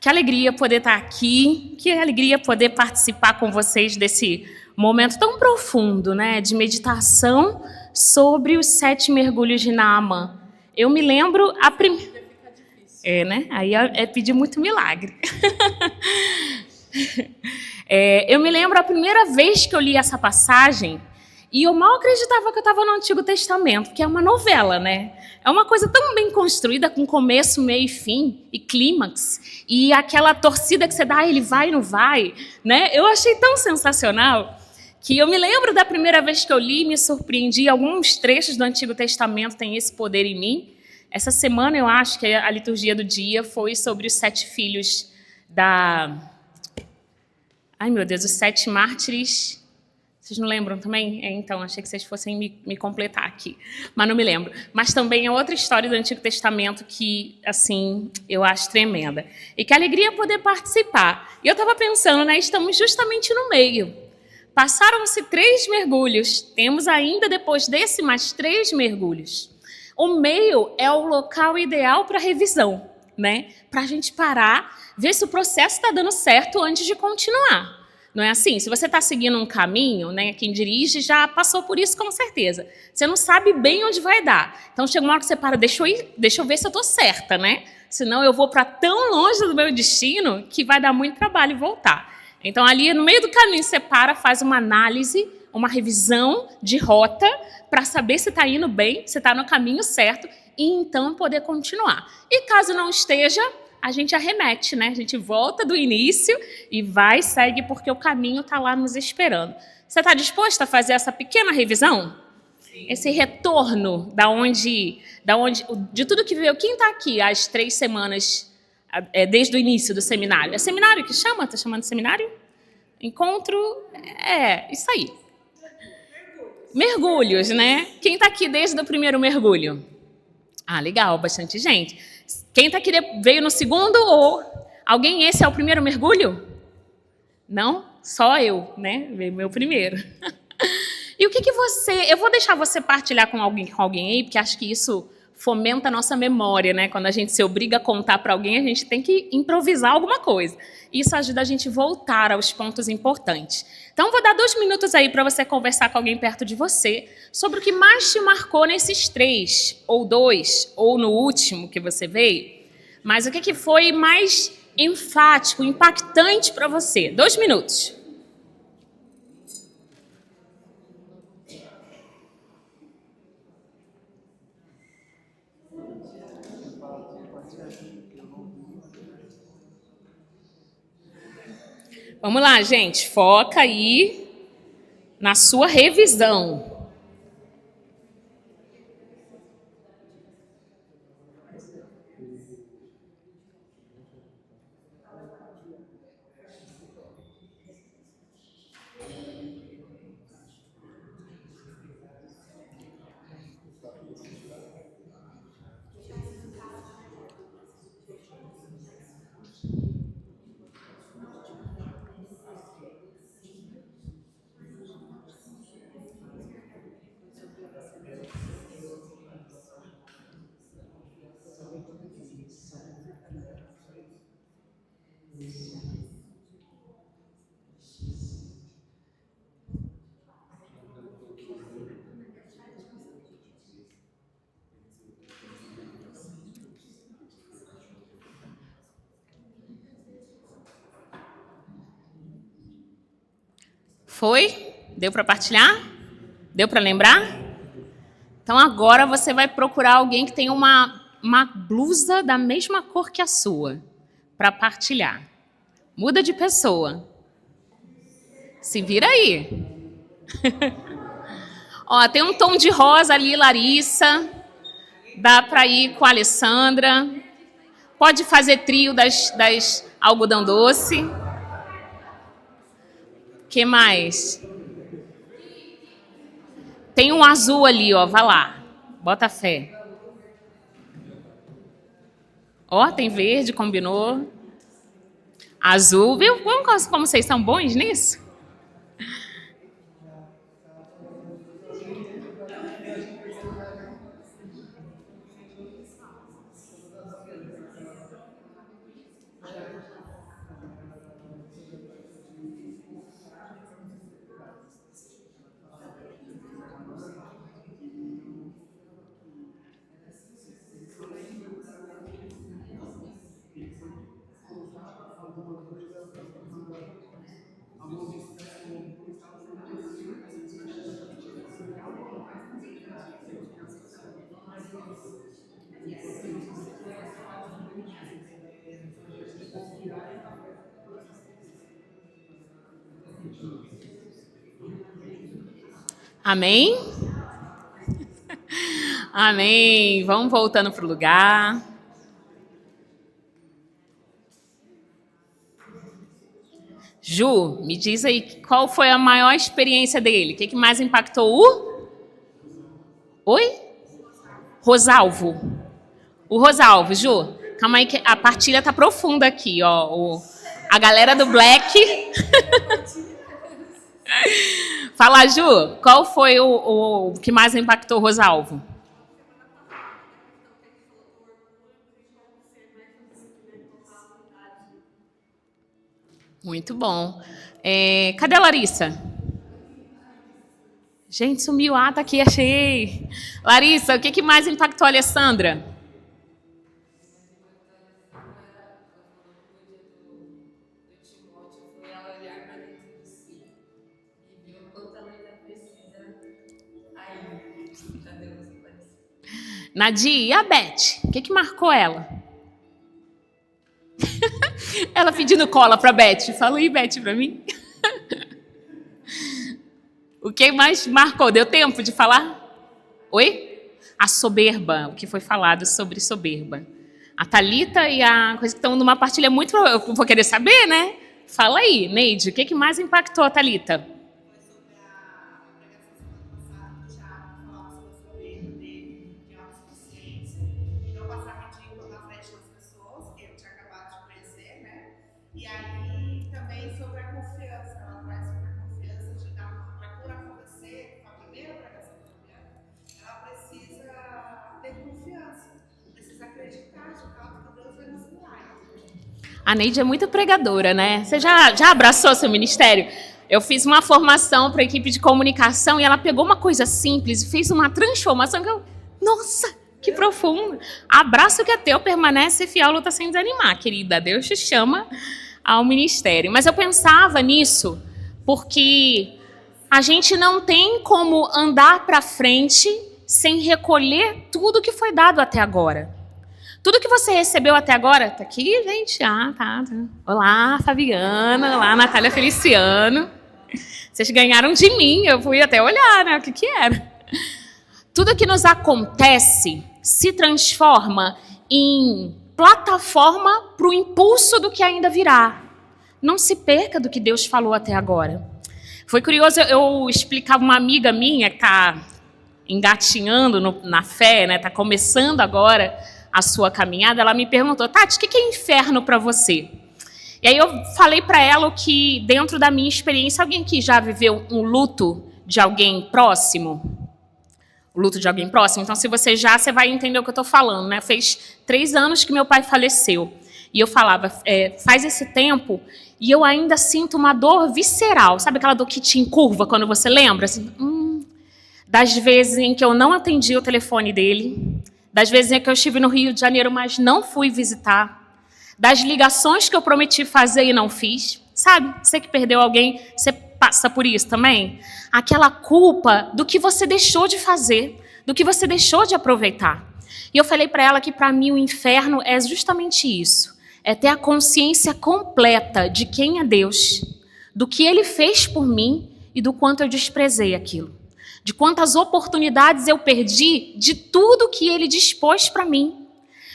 Que alegria poder estar aqui, que alegria poder participar com vocês desse momento tão profundo, né, de meditação sobre os 7 mergulhos de Naaman. Eu me lembro a primeira... né? Aí é pedir muito milagre. Eu me lembro a primeira vez que eu li essa passagem e eu mal acreditava que eu estava no Antigo Testamento, que é uma novela, né? É uma coisa tão bem construída, com começo, meio e fim, e clímax, e aquela torcida que você dá, ele vai ou não vai, né? Eu achei tão sensacional que eu me lembro da primeira vez que eu li e me surpreendi. Alguns trechos do Antigo Testamento têm esse poder em mim. Essa semana, eu acho que a liturgia do dia foi sobre os 7 filhos da... Ai, meu Deus, os 7 mártires... Vocês não lembram também? Então, achei que vocês fossem me completar aqui, mas não me lembro. Mas também é outra história do Antigo Testamento que, assim, eu acho tremenda. E que alegria poder participar. E eu estava pensando, né, estamos justamente no meio. Passaram-se 3 mergulhos, temos ainda depois desse mais 3 mergulhos. O meio é o local ideal para revisão, né? Para a gente parar, ver se o processo está dando certo antes de continuar. Não é assim? Se você está seguindo um caminho, né, quem dirige já passou por isso com certeza. Você não sabe bem onde vai dar. Então chega uma hora que você para, deixa eu ver se eu estou certa, né? Senão eu vou para tão longe do meu destino que vai dar muito trabalho voltar. Então ali no meio do caminho você para, faz uma análise, uma revisão de rota para saber se está indo bem, se está no caminho certo e então poder continuar. E caso não esteja, a gente arremete, né? A gente volta do início e vai, segue, porque o caminho está lá nos esperando. Você está disposto a fazer essa pequena revisão? Sim. Esse retorno de tudo que veio. Quem está aqui as 3 semanas, desde o início do seminário? É seminário que chama? Está chamando de seminário? Encontro? Isso aí. Mergulhos, né? Quem está aqui desde o primeiro mergulho? Ah, legal, bastante gente. Quem está aqui veio no segundo ou alguém esse é o primeiro mergulho? Não? Só eu, né? Veio meu primeiro. E o que você... Eu vou deixar você partilhar com alguém aí, porque acho que isso fomenta a nossa memória, né? Quando a gente se obriga a contar para alguém, a gente tem que improvisar alguma coisa. Isso ajuda a gente a voltar aos pontos importantes. Então, vou dar 2 minutos aí para você conversar com alguém perto de você sobre o que mais te marcou nesses 3, ou 2, ou no último que você veio. Mas o que foi mais enfático, impactante para você? 2 minutos. Vamos lá, gente. Foca aí na sua revisão. Foi? Deu para partilhar? Deu para lembrar? Então agora você vai procurar alguém que tem uma blusa da mesma cor que a sua para partilhar. Muda de pessoa. Se vira aí. Ó, tem um tom de rosa ali, Larissa. Dá para ir com a Alessandra. Pode fazer trio das algodão doce. Que mais? Tem um azul ali, ó. Vai lá. Bota fé. Ó, tem verde, combinou. Azul, viu? Como vocês são bons nisso? Amém? Amém. Vamos voltando para o lugar. Ju, me diz aí qual foi a maior experiência dele? O que mais impactou o? Oi? Rosalvo. O Rosalvo, Ju. Calma aí que a partilha tá profunda aqui, ó. A galera do Black. Fala, Ju, qual foi o que mais impactou o Rosalvo? Muito bom. Cadê a Larissa? Gente, sumiu. Ah, tá aqui, achei. Larissa, o que mais impactou a Alessandra? Nadia, e a Beth? O que marcou ela? Ela pedindo cola pra Beth. Fala aí, Beth, pra mim. O que mais marcou? Deu tempo de falar? Oi? A soberba, o que foi falado sobre soberba. A Thalita e a coisa que estão numa partilha muito... Eu vou querer saber, né? Fala aí, Neide, o que mais impactou a Thalita? A Neide é muito pregadora, né? Você já abraçou seu ministério? Eu fiz uma formação para a equipe de comunicação e ela pegou uma coisa simples e fez uma transformação que eu... Nossa, que profundo. Abraço que é teu, permanece fiel, luta sem desanimar, querida. Deus te chama ao ministério. Mas eu pensava nisso porque a gente não tem como andar para frente sem recolher tudo que foi dado até agora. Tudo que você recebeu até agora, tá aqui, gente? Ah, tá. Olá, Fabiana. Olá, Natália Feliciano. Vocês ganharam de mim, eu fui até olhar, né? O que era. Tudo que nos acontece se transforma em plataforma para o impulso do que ainda virá. Não se perca do que Deus falou até agora. Foi curioso, eu explicava uma amiga minha que está engatinhando na fé, né? Está começando agora a sua caminhada. Ela me perguntou, Tati, o que é inferno para você? E aí eu falei para ela que, dentro da minha experiência, alguém que já viveu um luto de alguém próximo? O luto de alguém próximo? Então, se você vai entender o que eu estou falando, né? Fez 3 anos que meu pai faleceu. E eu falava, faz esse tempo, e eu ainda sinto uma dor visceral. Sabe aquela dor que te encurva quando você lembra? Assim, das vezes em que eu não atendi o telefone dele, das vezes em que eu estive no Rio de Janeiro, mas não fui visitar, das ligações que eu prometi fazer e não fiz. Sabe? Você que perdeu alguém, você passa por isso também? Aquela culpa do que você deixou de fazer, do que você deixou de aproveitar. E eu falei para ela que, para mim, o inferno é justamente isso. É ter a consciência completa de quem é Deus, do que Ele fez por mim e do quanto eu desprezei aquilo. De quantas oportunidades eu perdi de tudo que Ele dispôs para mim.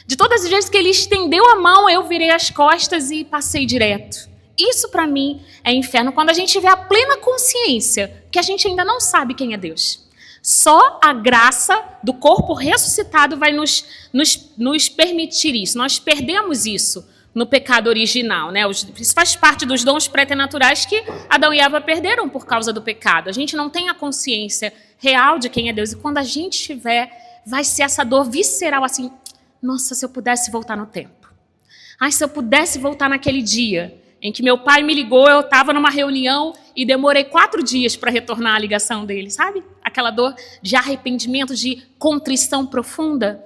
De todas as vezes que Ele estendeu a mão, eu virei as costas e passei direto. Isso para mim é inferno, quando a gente tiver a plena consciência que a gente ainda não sabe quem é Deus. Só a graça do corpo ressuscitado vai nos permitir isso. Nós perdemos isso no pecado original, né? Isso faz parte dos dons preternaturais que Adão e Eva perderam por causa do pecado. A gente não tem a consciência real de quem é Deus. E quando a gente tiver, vai ser essa dor visceral assim, nossa, se eu pudesse voltar no tempo. Ai, se eu pudesse voltar naquele dia em que meu pai me ligou, eu estava numa reunião e demorei 4 dias para retornar a ligação dele, sabe? Aquela dor de arrependimento, de contrição profunda.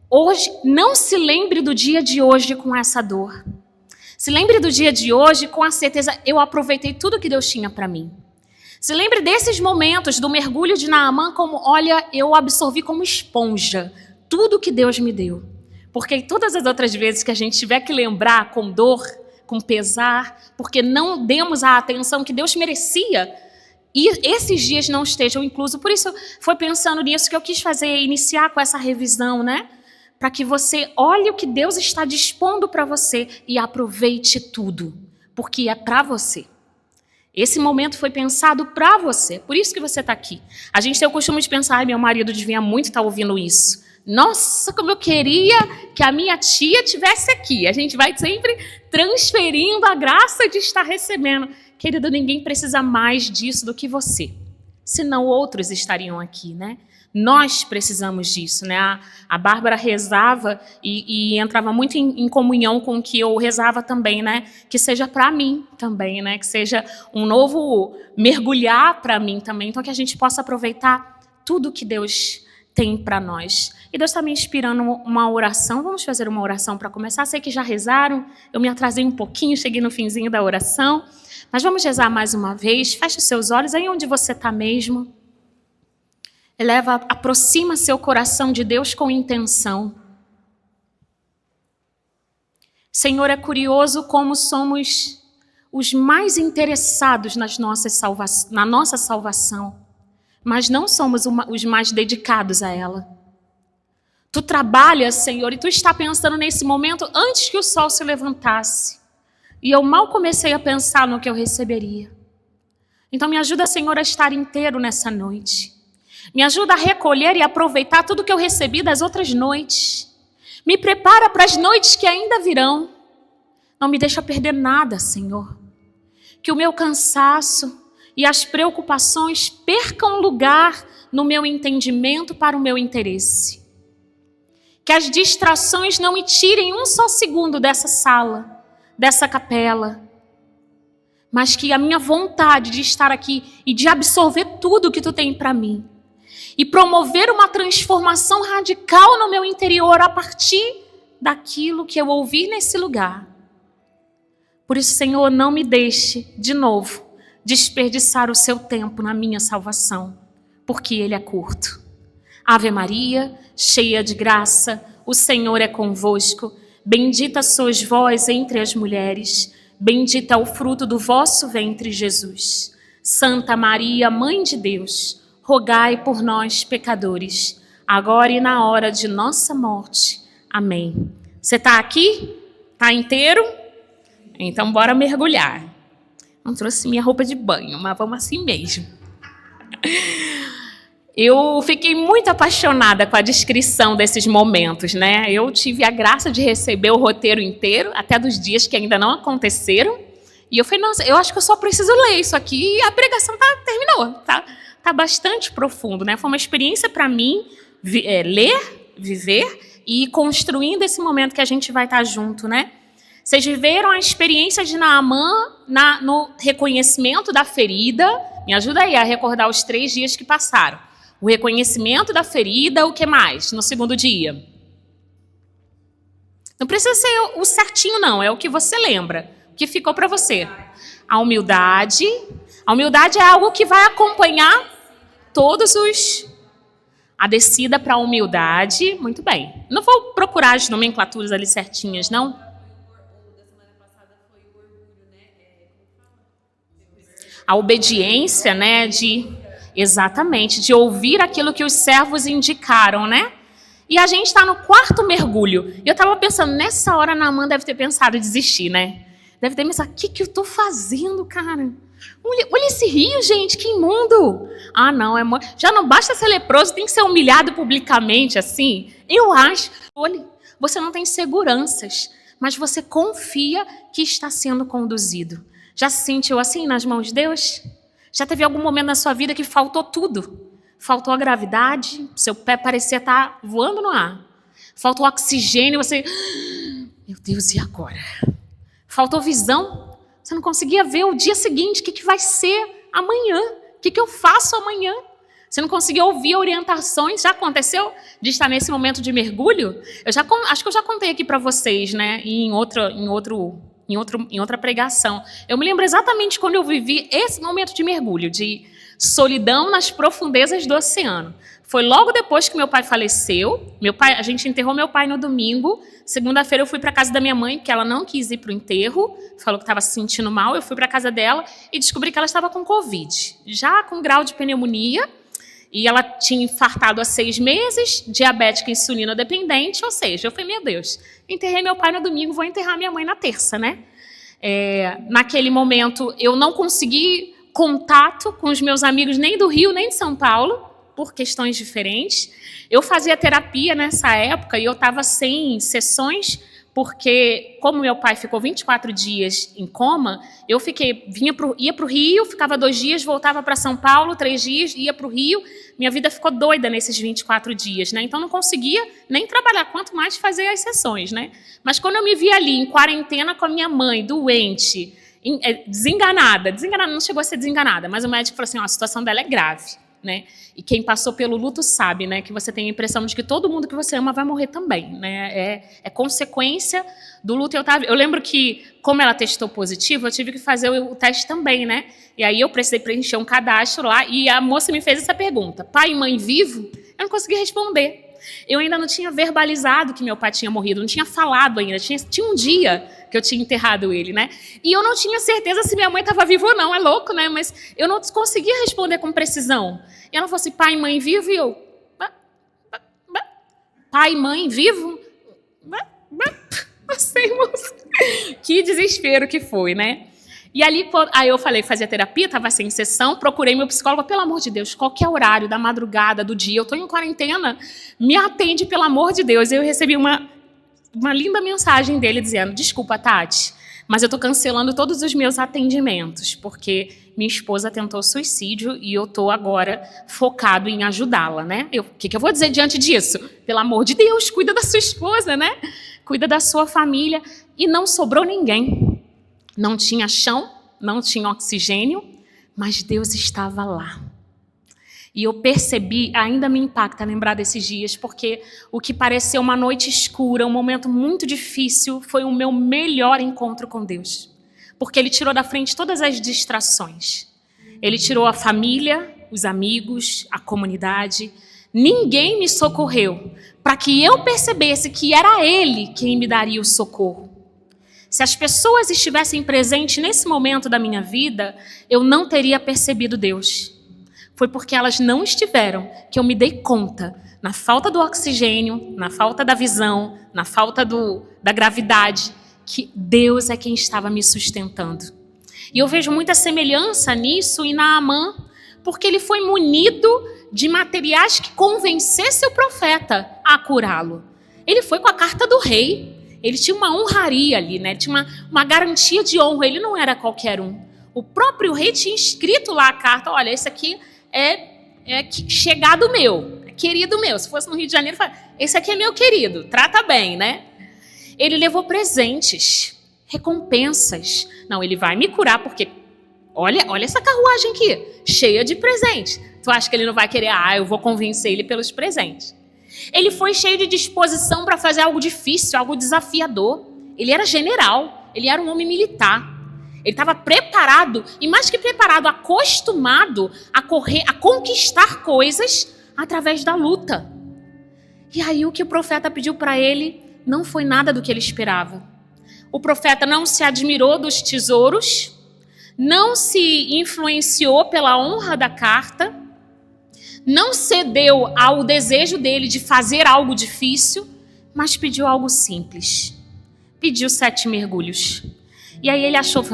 Hoje, não se lembre do dia de hoje com essa dor. Se lembre do dia de hoje com a certeza, eu aproveitei tudo que Deus tinha para mim. Se lembre desses momentos do mergulho de Naamã como, olha, eu absorvi como esponja tudo que Deus me deu. Porque todas as outras vezes que a gente tiver que lembrar com dor, com pesar, porque não demos a atenção que Deus merecia. E esses dias não estejam inclusos. Por isso, foi pensando nisso que eu quis fazer, iniciar com essa revisão, né? Para que você olhe o que Deus está dispondo para você e aproveite tudo, porque é para você. Esse momento foi pensado para você, por isso que você está aqui. A gente tem o costume de pensar, ai, meu marido devia muito estar ouvindo isso. Nossa, como eu queria que a minha tia estivesse aqui. A gente vai sempre transferindo a graça de estar recebendo. Querido, ninguém precisa mais disso do que você. Senão outros estariam aqui, né? Nós precisamos disso, né? A Bárbara rezava e entrava muito em comunhão com o que eu rezava também, né? Que seja para mim também, né? Que seja um novo mergulhar para mim também. Então, que a gente possa aproveitar tudo que Deus tem para nós. E Deus está me inspirando uma oração. Vamos fazer uma oração para começar. Sei que já rezaram. Eu me atrasei um pouquinho, cheguei no finzinho da oração. Mas vamos rezar mais uma vez. Feche os seus olhos aí onde você está mesmo. Aproxima seu coração de Deus com intenção. Senhor, é curioso como somos os mais interessados na nossa salvação, mas não somos os mais dedicados a ela. Tu trabalhas, Senhor, e Tu está pensando nesse momento antes que o sol se levantasse. E eu mal comecei a pensar no que eu receberia. Então me ajuda, Senhor, a estar inteiro nessa noite. Me ajuda a recolher e aproveitar tudo que eu recebi das outras noites. Me prepara para as noites que ainda virão. Não me deixa perder nada, Senhor. Que o meu cansaço e as preocupações percam lugar no meu entendimento para o meu interesse. Que as distrações não me tirem um só segundo dessa sala, dessa capela. Mas que a minha vontade de estar aqui e de absorver tudo que Tu tem para mim e promover uma transformação radical no meu interior a partir daquilo que eu ouvir nesse lugar. Por isso, Senhor, não me deixe, de novo, desperdiçar o Seu tempo na minha salvação, porque ele é curto. Ave Maria, cheia de graça, o Senhor é convosco. Bendita sois vós entre as mulheres, bendito é o fruto do vosso ventre, Jesus. Santa Maria, Mãe de Deus, rogai por nós, pecadores, agora e na hora de nossa morte. Amém. Você está aqui? Está inteiro? Então, bora mergulhar. Não trouxe minha roupa de banho, mas vamos assim mesmo. Eu fiquei muito apaixonada com a descrição desses momentos, né? Eu tive a graça de receber o roteiro inteiro, até dos dias que ainda não aconteceram. E eu falei, nossa, eu acho que eu só preciso ler isso aqui e a pregação terminou, tá bastante profundo, né? Foi uma experiência para mim ler, viver e ir construindo esse momento que a gente vai estar junto, né? Vocês viveram a experiência de Naamã no reconhecimento da ferida. Me ajuda aí a recordar os 3 dias que passaram. O reconhecimento da ferida, o que mais? No segundo dia. Não precisa ser o certinho, não. É o que você lembra. O que ficou para você? A humildade. A humildade é algo que vai acompanhar a descida para a humildade. Muito bem. Não vou procurar as nomenclaturas ali certinhas, não. A obediência, né, exatamente, de ouvir aquilo que os servos indicaram, né? E a gente está no 4º mergulho. E eu estava pensando, nessa hora, Naamã deve ter pensado em desistir, né? Deve ter pensado, o que eu estou fazendo, cara? Olha esse rio, gente, que imundo. Ah, não, já não basta ser leproso, tem que ser humilhado publicamente, assim. Eu acho, olha, você não tem seguranças, mas você confia que está sendo conduzido. Já se sentiu assim nas mãos de Deus? Já teve algum momento na sua vida que faltou tudo? Faltou a gravidade, seu pé parecia estar voando no ar. Faltou oxigênio, você... Meu Deus, e agora? Faltou visão, você não conseguia ver o dia seguinte, o que vai ser amanhã? O que eu faço amanhã? Você não conseguia ouvir orientações? Já aconteceu de estar nesse momento de mergulho? Acho que eu já contei aqui para vocês, né? Em outra pregação. Eu me lembro exatamente quando eu vivi esse momento de mergulho, de Solidão nas profundezas do oceano. Foi logo depois que meu pai faleceu. A gente enterrou meu pai no domingo. Segunda-feira eu fui para casa da minha mãe, porque ela não quis ir para o enterro. Falou que estava se sentindo mal. Eu fui para casa dela e descobri que ela estava com Covid. Já com grau de pneumonia. E ela tinha infartado há 6 meses, diabética insulina dependente. Ou seja, eu falei, meu Deus, enterrei meu pai no domingo, vou enterrar minha mãe na terça, né? Naquele momento, eu não consegui contato com os meus amigos nem do Rio, nem de São Paulo, por questões diferentes. Eu fazia terapia nessa época e eu estava sem sessões, porque como meu pai ficou 24 dias em coma, eu ia para o Rio, ficava 2 dias, voltava para São Paulo, 3 dias, ia para o Rio. Minha vida ficou doida nesses 24 dias, né? Então não conseguia nem trabalhar, quanto mais fazer as sessões, né? Mas quando eu me vi ali em quarentena com a minha mãe, doente, desenganada, não chegou a ser desenganada, mas o médico falou assim, a situação dela é grave, né? E quem passou pelo luto sabe, né, que você tem a impressão de que todo mundo que você ama vai morrer também, né? É consequência do luto. Eu lembro que, como ela testou positivo, eu tive que fazer o teste também, né? E aí eu precisei preencher um cadastro lá e a moça me fez essa pergunta: pai e mãe vivo? Eu não consegui responder. Eu ainda não tinha verbalizado que meu pai tinha morrido, não tinha falado ainda. Tinha um dia que eu tinha enterrado ele, né? E eu não tinha certeza se minha mãe estava viva ou não. É louco, né? Mas eu não conseguia responder com precisão. E ela falou assim, pai e mãe vivo? E eu... Pai e mãe vivo? Não sei, moça. Que desespero que foi, né? E aí eu falei, fazia terapia, estava sem sessão, procurei meu psicólogo, pelo amor de Deus, qualquer horário, da madrugada, do dia, eu estou em quarentena, me atende, pelo amor de Deus. Eu recebi uma linda mensagem dele dizendo, desculpa, Tati, mas eu estou cancelando todos os meus atendimentos, porque minha esposa tentou suicídio e eu estou agora focado em ajudá-la, né? O que eu vou dizer diante disso? Pelo amor de Deus, cuida da sua esposa, né? Cuida da sua família. E não sobrou ninguém. Não tinha chão, não tinha oxigênio, mas Deus estava lá. E eu percebi, ainda me impacta lembrar desses dias, porque o que pareceu uma noite escura, um momento muito difícil, foi o meu melhor encontro com Deus. Porque Ele tirou da frente todas as distrações. Ele tirou a família, os amigos, a comunidade. Ninguém me socorreu para que eu percebesse que era Ele quem me daria o socorro. Se as pessoas estivessem presentes nesse momento da minha vida, eu não teria percebido Deus. Foi porque elas não estiveram que eu me dei conta, na falta do oxigênio, na falta da visão, na falta da gravidade, que Deus é quem estava me sustentando. E eu vejo muita semelhança nisso em Naamã, porque ele foi munido de materiais que convencessem o profeta a curá-lo. Ele foi com a carta do rei. Ele tinha uma honraria ali, né? Tinha uma garantia de honra. Ele não era qualquer um. O próprio rei tinha escrito lá a carta, olha, esse aqui é chegado meu, é querido meu. Se fosse no Rio de Janeiro, esse aqui é meu querido, trata bem, né? Ele levou presentes, recompensas. Não, ele vai me curar porque, olha essa carruagem aqui, cheia de presentes. Tu acha que ele não vai querer? Eu vou convencer ele pelos presentes. Ele foi cheio de disposição para fazer algo difícil, algo desafiador. Ele era general, ele era um homem militar. Ele estava preparado, e mais que preparado, acostumado a conquistar coisas através da luta. E aí o que o profeta pediu para ele não foi nada do que ele esperava. O profeta não se admirou dos tesouros, não se influenciou pela honra da carta, não cedeu ao desejo dele de fazer algo difícil, mas pediu algo simples. Pediu 7 mergulhos. E aí ele achou,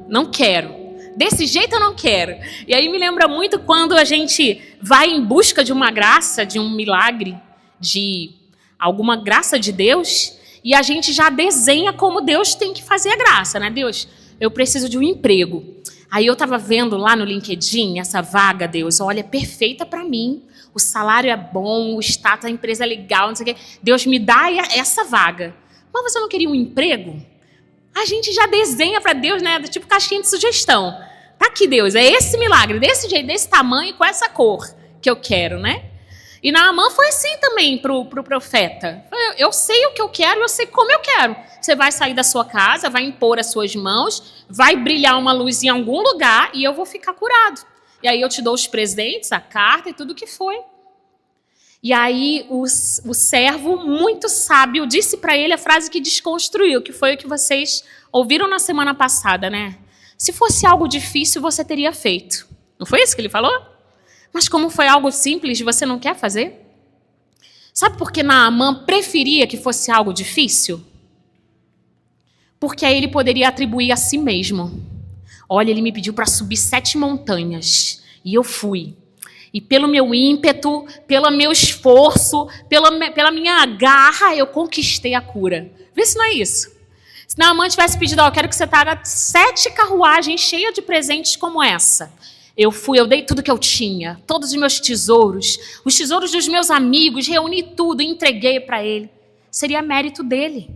não quero. Desse jeito eu não quero. E aí me lembra muito quando a gente vai em busca de uma graça, de um milagre, de alguma graça de Deus, e a gente já desenha como Deus tem que fazer a graça, né? Deus, eu preciso de um emprego. Aí eu estava vendo lá no LinkedIn essa vaga, Deus, olha, é perfeita para mim. O salário é bom, o status da empresa é legal, não sei o quê. Deus, me dá essa vaga. Mas você não queria um emprego? A gente já desenha para Deus, né? Tipo caixinha de sugestão. Tá aqui, Deus, é esse milagre, desse jeito, desse tamanho, com essa cor que eu quero, né? E Naamã foi assim também pro profeta. Eu sei o que eu quero, eu sei como eu quero. Você vai sair da sua casa, vai impor as suas mãos, vai brilhar uma luz em algum lugar e eu vou ficar curado. E aí eu te dou os presentes, a carta e tudo que foi. E aí o servo, muito sábio, disse para ele a frase que desconstruiu, que foi o que vocês ouviram na semana passada, né? Se fosse algo difícil, você teria feito. Não foi isso que ele falou? Mas como foi algo simples, você não quer fazer? Sabe por que Naamã preferia que fosse algo difícil? Porque aí ele poderia atribuir a si mesmo. Olha, ele me pediu para subir 7 montanhas. E eu fui. E pelo meu ímpeto, pelo meu esforço, pela minha garra, eu conquistei a cura. Vê se não é isso. Se Naamã tivesse pedido, eu quero que você traga 7 carruagens cheias de presentes como essa. Eu fui, eu dei tudo que eu tinha, todos os meus tesouros, os tesouros dos meus amigos, reuni tudo e entreguei para ele. Seria mérito dele.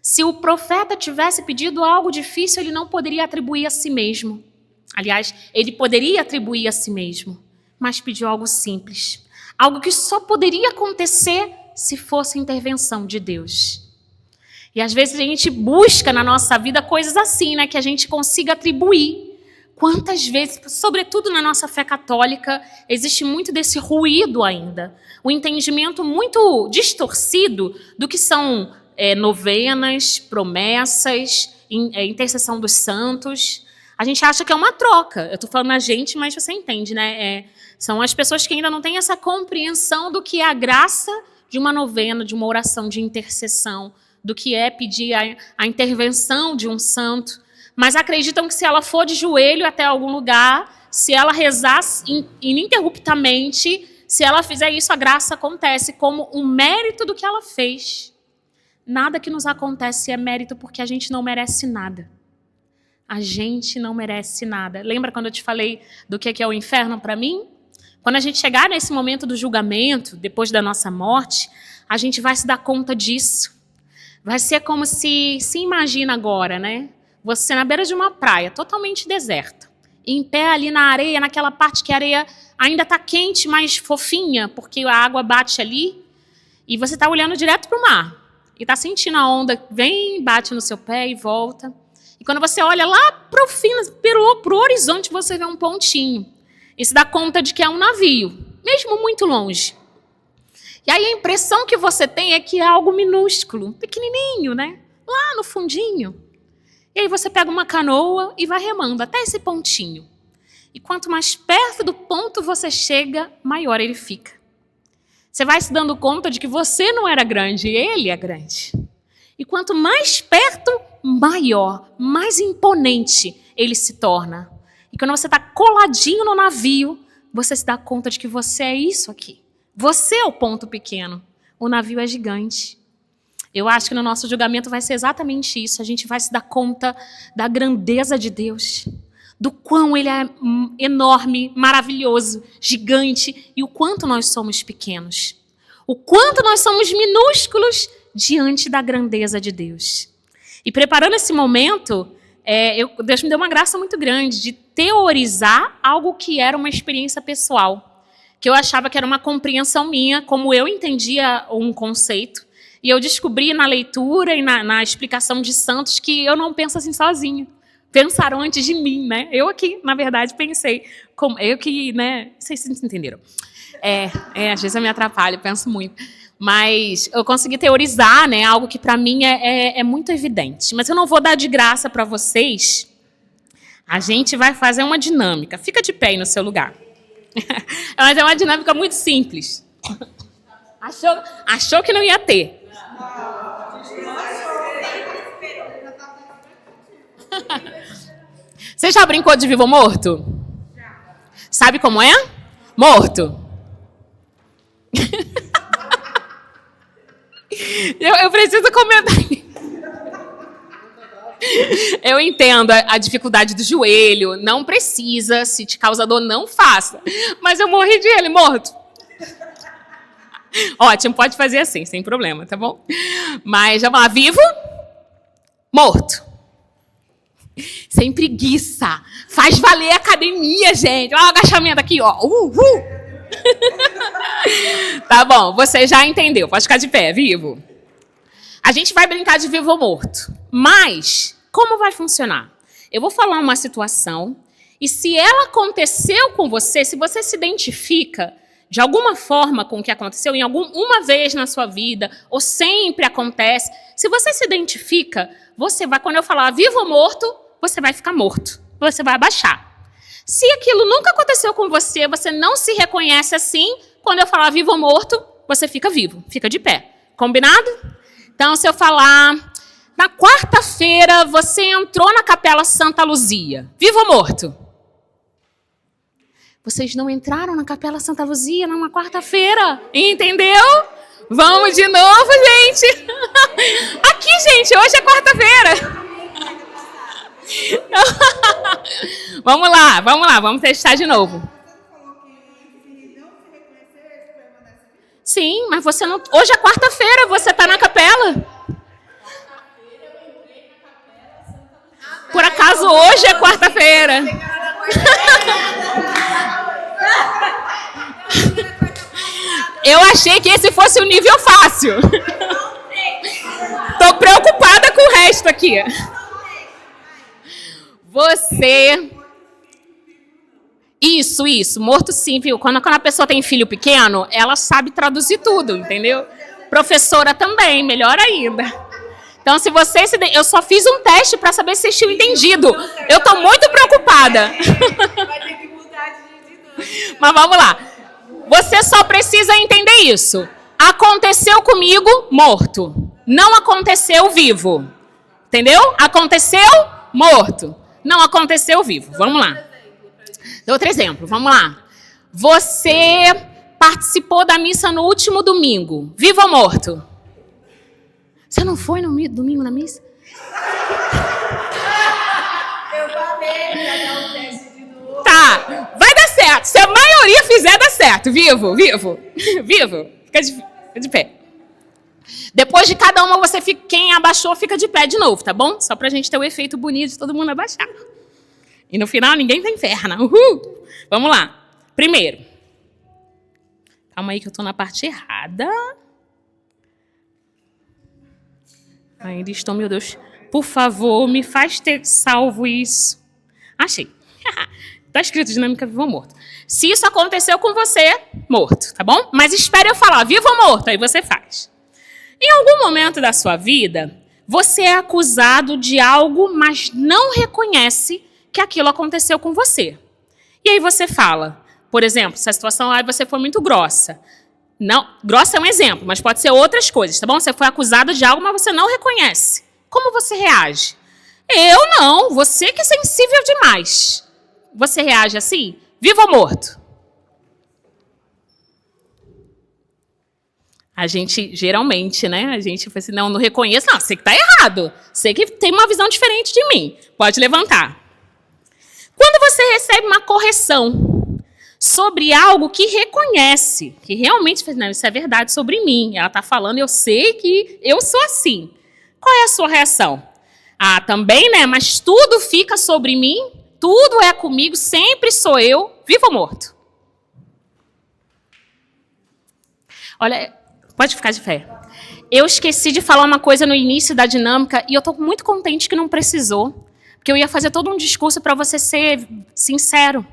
Se o profeta tivesse pedido algo difícil, ele não poderia atribuir a si mesmo. Aliás, ele poderia atribuir a si mesmo, mas pediu algo simples. Algo que só poderia acontecer se fosse a intervenção de Deus. E às vezes a gente busca na nossa vida coisas assim, né, que a gente consiga atribuir. Quantas vezes, sobretudo na nossa fé católica, existe muito desse ruído ainda. O entendimento muito distorcido do que são novenas, promessas, intercessão dos santos. A gente acha que é uma troca. Eu estou falando a gente, mas você entende, né? São as pessoas que ainda não têm essa compreensão do que é a graça de uma novena, de uma oração de intercessão, do que é pedir a intervenção de um santo. Mas acreditam que se ela for de joelho até algum lugar, se ela rezar ininterruptamente, se ela fizer isso, a graça acontece como um mérito do que ela fez. Nada que nos acontece é mérito porque a gente não merece nada. A gente não merece nada. Lembra quando eu te falei do que é o inferno para mim? Quando a gente chegar nesse momento do julgamento, depois da nossa morte, a gente vai se dar conta disso. Vai ser como se imagina agora, né? Você na beira de uma praia, totalmente deserta, em pé ali na areia, naquela parte que a areia ainda está quente, mas fofinha, porque a água bate ali, e você está olhando direto para o mar, e está sentindo a onda, vem, bate no seu pé e volta. E quando você olha lá para o fim, para o horizonte, você vê um pontinho, e se dá conta de que é um navio, mesmo muito longe. E aí a impressão que você tem é que é algo minúsculo, pequenininho, né? Lá no fundinho. E aí você pega uma canoa e vai remando até esse pontinho. E quanto mais perto do ponto você chega, maior ele fica. Você vai se dando conta de que você não era grande, ele é grande. E quanto mais perto, maior, mais imponente ele se torna. E quando você está coladinho no navio, você se dá conta de que você é isso aqui. Você é o ponto pequeno. O navio é gigante. Eu acho que no nosso julgamento vai ser exatamente isso. A gente vai se dar conta da grandeza de Deus, do quão Ele é enorme, maravilhoso, gigante, e o quanto nós somos pequenos. O quanto nós somos minúsculos diante da grandeza de Deus. E preparando esse momento, Deus me deu uma graça muito grande de teorizar algo que era uma experiência pessoal, que eu achava que era uma compreensão minha, como eu entendia um conceito. E eu descobri na leitura e na explicação de santos que eu não penso assim sozinho. Pensaram antes de mim, né? Eu aqui, na verdade, pensei. Eu que, né? Não sei se vocês entenderam. Às vezes eu me atrapalho, penso muito. Mas eu consegui teorizar, né? Algo que para mim é muito evidente. Mas eu não vou dar de graça para vocês. A gente vai fazer uma dinâmica. Fica de pé aí no seu lugar. Mas é uma dinâmica muito simples. Achou que não ia ter. Você já brincou de vivo ou morto? Sabe como é? Morto. eu preciso comentar. Eu entendo a dificuldade do joelho. Não precisa. Se te causa dor, não faça. Mas eu morri de ele morto. Ótimo, pode fazer assim, sem problema, tá bom? Mas vamos lá, vivo, morto. Sem preguiça. Faz valer a academia, gente. Olha o agachamento aqui, ó. Tá bom, você já entendeu. Pode ficar de pé, vivo. A gente vai brincar de vivo ou morto. Mas, como vai funcionar? Eu vou falar uma situação E se ela aconteceu com você, se você se identifica de alguma forma com o que aconteceu, uma vez na sua vida, ou sempre acontece, se você se identifica, você vai, quando eu falar vivo ou morto, você vai ficar morto, você vai abaixar. Se aquilo nunca aconteceu com você, você não se reconhece assim, quando eu falar vivo ou morto, você fica vivo, fica de pé. Combinado? Então, se eu falar, na quarta-feira você entrou na Capela Santa Luzia, vivo ou morto? Vocês não entraram na Capela Santa Luzia numa quarta-feira, entendeu? Vamos de novo, gente. Aqui, gente, hoje é quarta-feira. Vamos lá, vamos testar de novo. Sim, mas você não... Hoje é quarta-feira, você está na capela. Por acaso hoje é quarta-feira? Eu achei que esse fosse o nível fácil. Tô preocupada com o resto aqui. Você... Isso. Morto sim, viu? Quando a pessoa tem filho pequeno, ela sabe traduzir tudo, entendeu? Professora também, melhor ainda. Então, se vocês... Eu só fiz um teste para saber se vocês tinham entendido. Eu tô muito preocupada. Vai ter que mudar de novo. Mas vamos lá. Você só precisa entender isso. Aconteceu comigo, morto. Não aconteceu, vivo. Entendeu? Aconteceu, morto. Não aconteceu, vivo. Vamos lá. Dou outro exemplo. Vamos lá. Você participou da missa no último domingo. Vivo ou morto? Você não foi no domingo na missa? Eu falei pra dar um teste de novo. Tá, vai dar certo. Se a maioria fizer, dá certo. Vivo. Fica de pé. Depois de cada uma, quem abaixou fica de pé de novo, tá bom? Só pra gente ter o efeito bonito de todo mundo abaixar. E no final, ninguém tá inferno. Uhul! Vamos lá. Primeiro. Calma aí que eu tô na parte errada. Ainda estou, meu Deus. Por favor, me faz ter salvo isso. Achei. Tá escrito dinâmica vivo ou morto. Se isso aconteceu com você, morto, tá bom? Mas espere eu falar vivo ou morto, aí você faz. Em algum momento da sua vida, você é acusado de algo, mas não reconhece que aquilo aconteceu com você. E aí você fala, por exemplo, se a situação lá você foi muito grossa. Não, grossa é um exemplo, mas pode ser outras coisas, tá bom? Você foi acusado de algo, mas você não reconhece. Como você reage? Eu não, você que é sensível demais. Você reage assim? Vivo ou morto? A gente, geralmente, né? A gente fala assim, não reconheço. Não, você que tá errado. Você que tem uma visão diferente de mim. Pode levantar. Quando você recebe uma correção sobre algo que reconhece, que realmente, não, isso é verdade sobre mim. Ela está falando, eu sei que eu sou assim. Qual é a sua reação? Ah, também, né? Mas tudo fica sobre mim, tudo é comigo, sempre sou eu, vivo ou morto? Olha, pode ficar de pé. Eu esqueci de falar uma coisa no início da dinâmica e eu estou muito contente que não precisou, porque eu ia fazer todo um discurso para você ser sincero.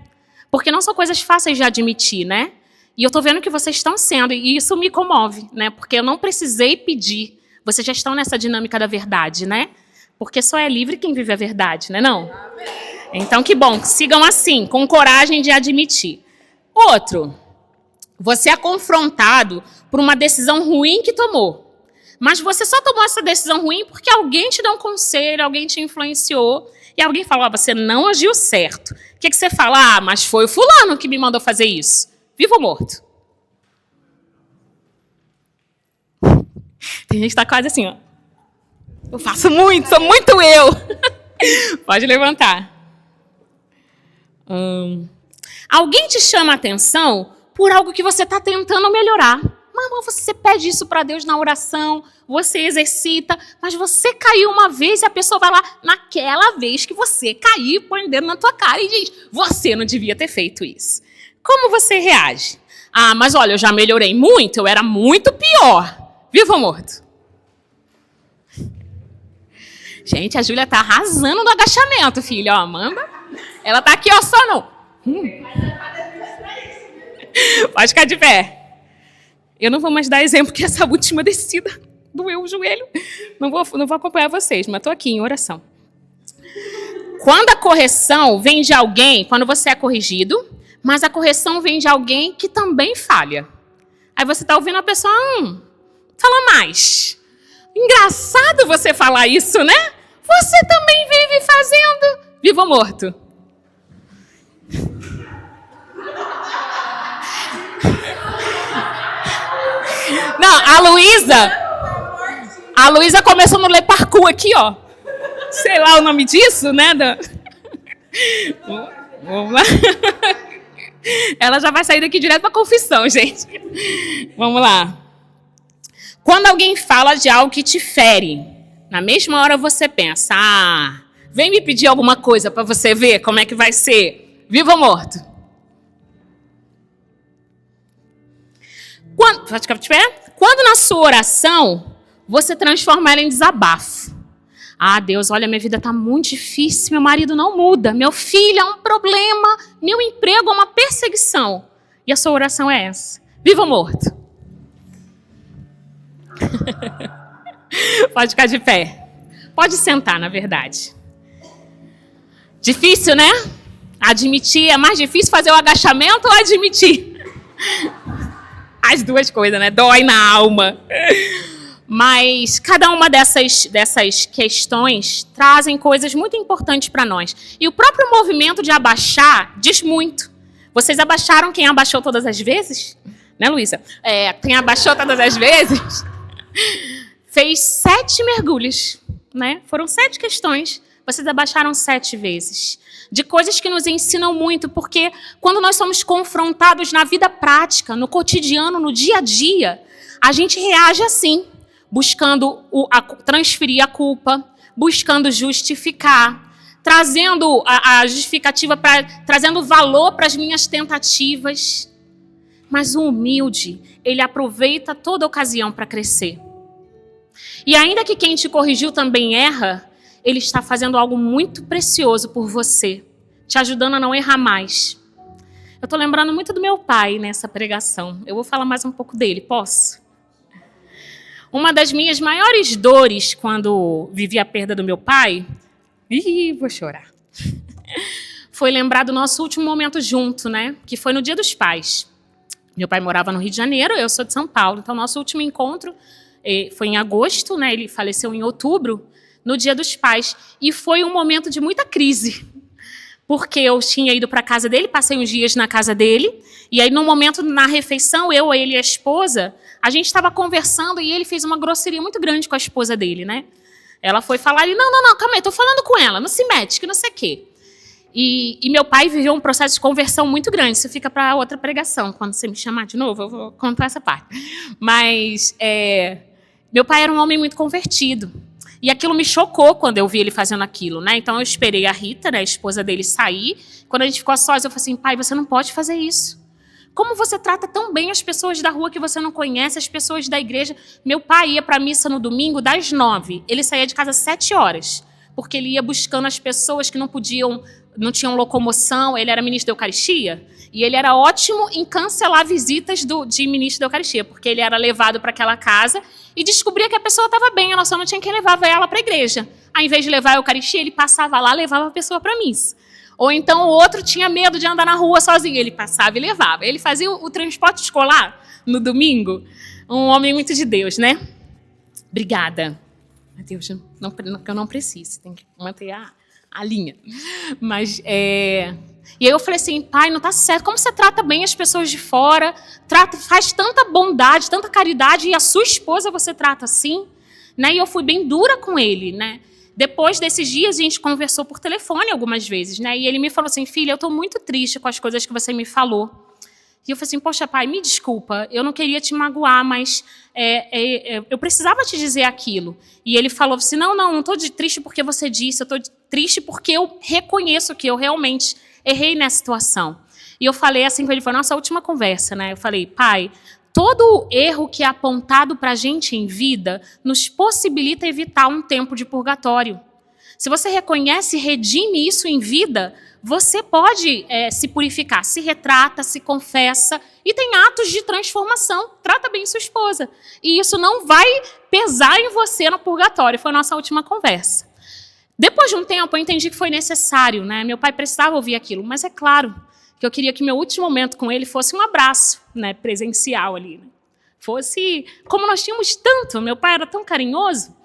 Porque não são coisas fáceis de admitir, né? E eu tô vendo que vocês estão sendo, e isso me comove, né? Porque eu não precisei pedir. Vocês já estão nessa dinâmica da verdade, né? Porque só é livre quem vive a verdade, né? Não? Então, que bom, sigam assim, com coragem de admitir. Outro, você é confrontado por uma decisão ruim que tomou. Mas você só tomou essa decisão ruim porque alguém te deu um conselho, alguém te influenciou, e alguém falou, ah, você não agiu certo. O que você fala? Ah, mas foi o fulano que me mandou fazer isso. Vivo ou morto? Tem gente que tá quase assim, ó. Eu faço muito, sou muito eu. Pode levantar. Alguém te chama a atenção por algo que você está tentando melhorar. Mas você pede isso para Deus na oração, você exercita, mas você caiu uma vez e a pessoa vai lá, naquela vez que você caiu, põe o dedo na tua cara e diz, você não devia ter feito isso. Como você reage? Ah, mas olha, eu já melhorei muito, eu era muito pior. Vivo ou morto? Gente, a Júlia tá arrasando no agachamento, filho. Ó, manda. Ela tá aqui, ó, só não. Pode ficar de pé. Eu não vou mais dar exemplo que essa última descida doeu o joelho. Não vou acompanhar vocês, mas estou aqui em oração. Quando a correção vem de alguém, quando você é corrigido, mas a correção vem de alguém que também falha. Aí você está ouvindo a pessoa, fala mais. Engraçado você falar isso, né? Você também vive fazendo. Vivo ou morto? Não, a Luísa começou no ler parkour aqui, ó. Sei lá o nome disso, né? Vamos lá. Ela já vai sair daqui direto para confissão, gente. Vamos lá. Quando alguém fala de algo que te fere, na mesma hora você pensa, vem me pedir alguma coisa para você ver como é que vai ser. Vivo ou morto? Quando na sua oração, você transforma ela em desabafo. Deus, olha, minha vida está muito difícil, meu marido não muda, meu filho é um problema, meu emprego é uma perseguição. E a sua oração é essa. Vivo ou morto? Pode ficar de pé. Pode sentar, na verdade. Difícil, né? Admitir, é mais difícil fazer o agachamento ou admitir? As duas coisas, né? Dói na alma. Mas cada uma dessas questões trazem coisas muito importantes para nós. E o próprio movimento de abaixar diz muito. Vocês abaixaram quem abaixou todas as vezes? Né, Luísa? Quem abaixou todas as vezes fez 7 mergulhos. Né? Foram 7 questões. Vocês abaixaram 7 vezes. De coisas que nos ensinam muito, porque quando nós somos confrontados na vida prática, no cotidiano, no dia a dia, a gente reage assim, buscando transferir a culpa, buscando justificar, trazendo a justificativa, trazendo valor para as minhas tentativas. Mas o humilde, ele aproveita toda ocasião para crescer. E ainda que quem te corrigiu também erra, ele está fazendo algo muito precioso por você, te ajudando a não errar mais. Eu estou lembrando muito do meu pai nessa pregação. Eu vou falar mais um pouco dele, posso? Uma das minhas maiores dores quando vivi a perda do meu pai, vou chorar, foi lembrar do nosso último momento junto, né? Que foi no Dia dos Pais. Meu pai morava no Rio de Janeiro, eu sou de São Paulo. Então, nosso último encontro foi em agosto, né? Ele faleceu em outubro, no Dia dos Pais. E foi um momento de muita crise. Porque eu tinha ido para a casa dele, passei uns dias na casa dele. E aí, no momento, na refeição, ele e a esposa, a gente estava conversando e ele fez uma grosseria muito grande com a esposa dele, né? Ela foi falar, não, calma aí, tô falando com ela, não se mete, que não sei o quê. E meu pai viveu um processo de conversão muito grande. Isso fica para outra pregação. Quando você me chamar de novo, eu vou contar essa parte. Mas meu pai era um homem muito convertido. E aquilo me chocou quando eu vi ele fazendo aquilo, né? Então eu esperei a Rita, né, a esposa dele, sair. Quando a gente ficou sós, eu falei assim, pai, você não pode fazer isso. Como você trata tão bem as pessoas da rua que você não conhece, as pessoas da igreja? Meu pai ia para a missa no domingo das 9. Ele saía de casa às 7 horas. Porque ele ia buscando as pessoas que não tinham locomoção. Ele era ministro da Eucaristia. E ele era ótimo em cancelar visitas de ministro da Eucaristia. Porque ele era levado para aquela casa e descobria que a pessoa estava bem. Ela só não tinha quem levava ela para a igreja. Ao invés de levar a Eucaristia, ele passava lá e levava a pessoa para a missa. Ou então o outro tinha medo de andar na rua sozinho. Ele passava e levava. Ele fazia o transporte escolar no domingo. Um homem muito de Deus, né? Obrigada. Deus, eu não preciso. Tem que manter a linha. Mas, E aí eu falei assim, pai, não tá certo. Como você trata bem as pessoas de fora? Faz tanta bondade, tanta caridade. E a sua esposa você trata assim? Né? E eu fui bem dura com ele, né? Depois desses dias, a gente conversou por telefone algumas vezes, né? E ele me falou assim, filha, eu estou muito triste com as coisas que você me falou. E eu falei assim, poxa, pai, me desculpa, eu não queria te magoar, mas eu precisava te dizer aquilo. E ele falou assim, não estou triste porque você disse, eu estou triste porque eu reconheço que eu realmente errei nessa situação. E eu falei assim com ele, foi a nossa última conversa, né? Eu falei, pai, todo erro que é apontado para a gente em vida nos possibilita evitar um tempo de purgatório. Se você reconhece e redime isso em vida, você pode se purificar, se retrata, se confessa e tem atos de transformação. Trata bem sua esposa. E isso não vai pesar em você no purgatório. Foi a nossa última conversa. Depois de um tempo, eu entendi que foi necessário, né? Meu pai precisava ouvir aquilo. Mas é claro que eu queria que meu último momento com ele fosse um abraço, né? Presencial ali. Né? Fosse como nós tínhamos tanto. Meu pai era tão carinhoso.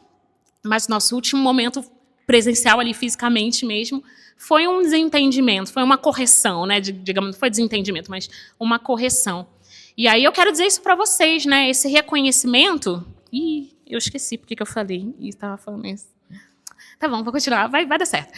Mas nosso último momento presencial ali, fisicamente mesmo, foi um desentendimento, foi uma correção, né? Digamos, não foi desentendimento, mas uma correção. E aí eu quero dizer isso para vocês, né? Esse reconhecimento... Ih, eu esqueci porque que eu falei. E estava falando isso. Tá bom, vou continuar, vai dar certo.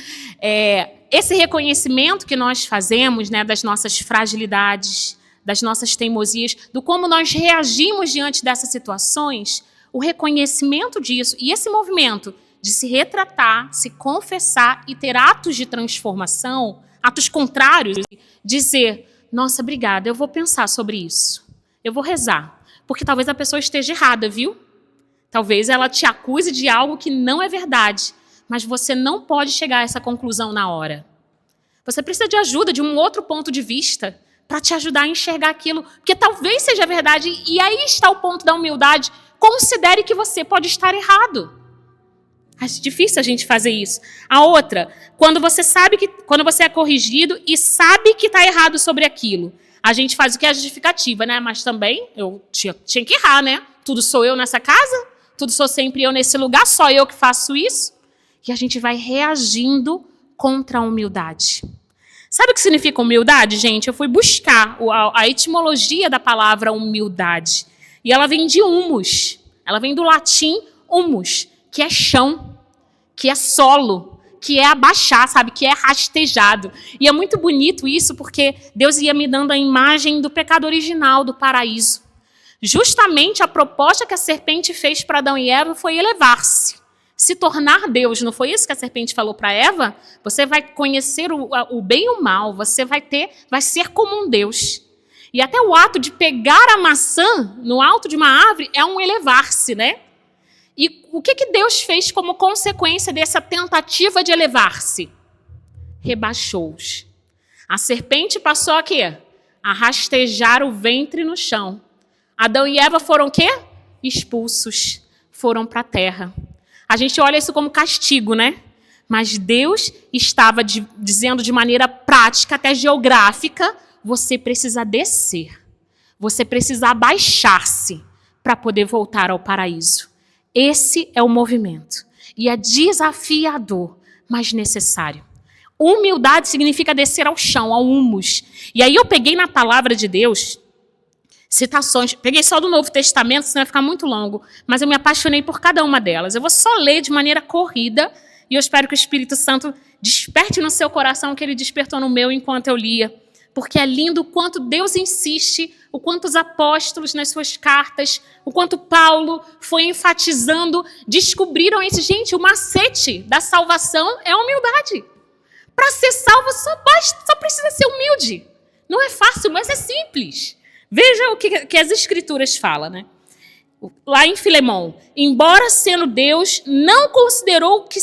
Esse reconhecimento que nós fazemos, né, das nossas fragilidades, das nossas teimosias, do como nós reagimos diante dessas situações, o reconhecimento disso e esse movimento de se retratar, se confessar e ter atos de transformação, atos contrários, dizer, nossa, obrigada, eu vou pensar sobre isso, eu vou rezar, porque talvez a pessoa esteja errada, viu? Talvez ela te acuse de algo que não é verdade, mas você não pode chegar a essa conclusão na hora. Você precisa de ajuda, de um outro ponto de vista, para te ajudar a enxergar aquilo, porque talvez seja verdade, e aí está o ponto da humildade. Considere que você pode estar errado. É difícil a gente fazer isso. A outra, quando você é corrigido e sabe que está errado sobre aquilo, a gente faz o que é a justificativa, né? Mas também eu tinha que errar, né? Tudo sou eu nessa casa, tudo sou sempre eu nesse lugar, só eu que faço isso. E a gente vai reagindo contra a humildade. Sabe o que significa humildade, gente? Eu fui buscar a etimologia da palavra humildade. E ela vem de humus. Ela vem do latim humus, que é chão, que é solo, que é abaixar, sabe? Que é rastejado. E é muito bonito isso, porque Deus ia me dando a imagem do pecado original, do paraíso. Justamente a proposta que a serpente fez para Adão e Eva foi elevar-se. Se tornar Deus, não foi isso que a serpente falou para Eva? Você vai conhecer o bem e o mal, você vai ser como um Deus. E até o ato de pegar a maçã no alto de uma árvore é um elevar-se, né? E o que Deus fez como consequência dessa tentativa de elevar-se? Rebaixou-os. A serpente passou a quê? A rastejar o ventre no chão. Adão e Eva foram o quê? Expulsos. Foram para a terra. A gente olha isso como castigo, né? Mas Deus estava dizendo de maneira prática, até geográfica, você precisa descer. Você precisa abaixar-se para poder voltar ao paraíso. Esse é o movimento. E é desafiador, mas necessário. Humildade significa descer ao chão, ao humus. E aí eu peguei na palavra de Deus citações, peguei só do Novo Testamento, senão vai ficar muito longo, mas eu me apaixonei por cada uma delas. Eu vou só ler de maneira corrida e eu espero que o Espírito Santo desperte no seu coração o que ele despertou no meu enquanto eu lia. Porque é lindo o quanto Deus insiste, o quanto os apóstolos nas suas cartas, o quanto Paulo foi enfatizando, descobriram esse, gente, o macete da salvação é a humildade. Para ser salvo só precisa ser humilde. Não é fácil, mas é simples. Veja o que as Escrituras falam, né? Lá em Filemão, embora sendo Deus, não considerou que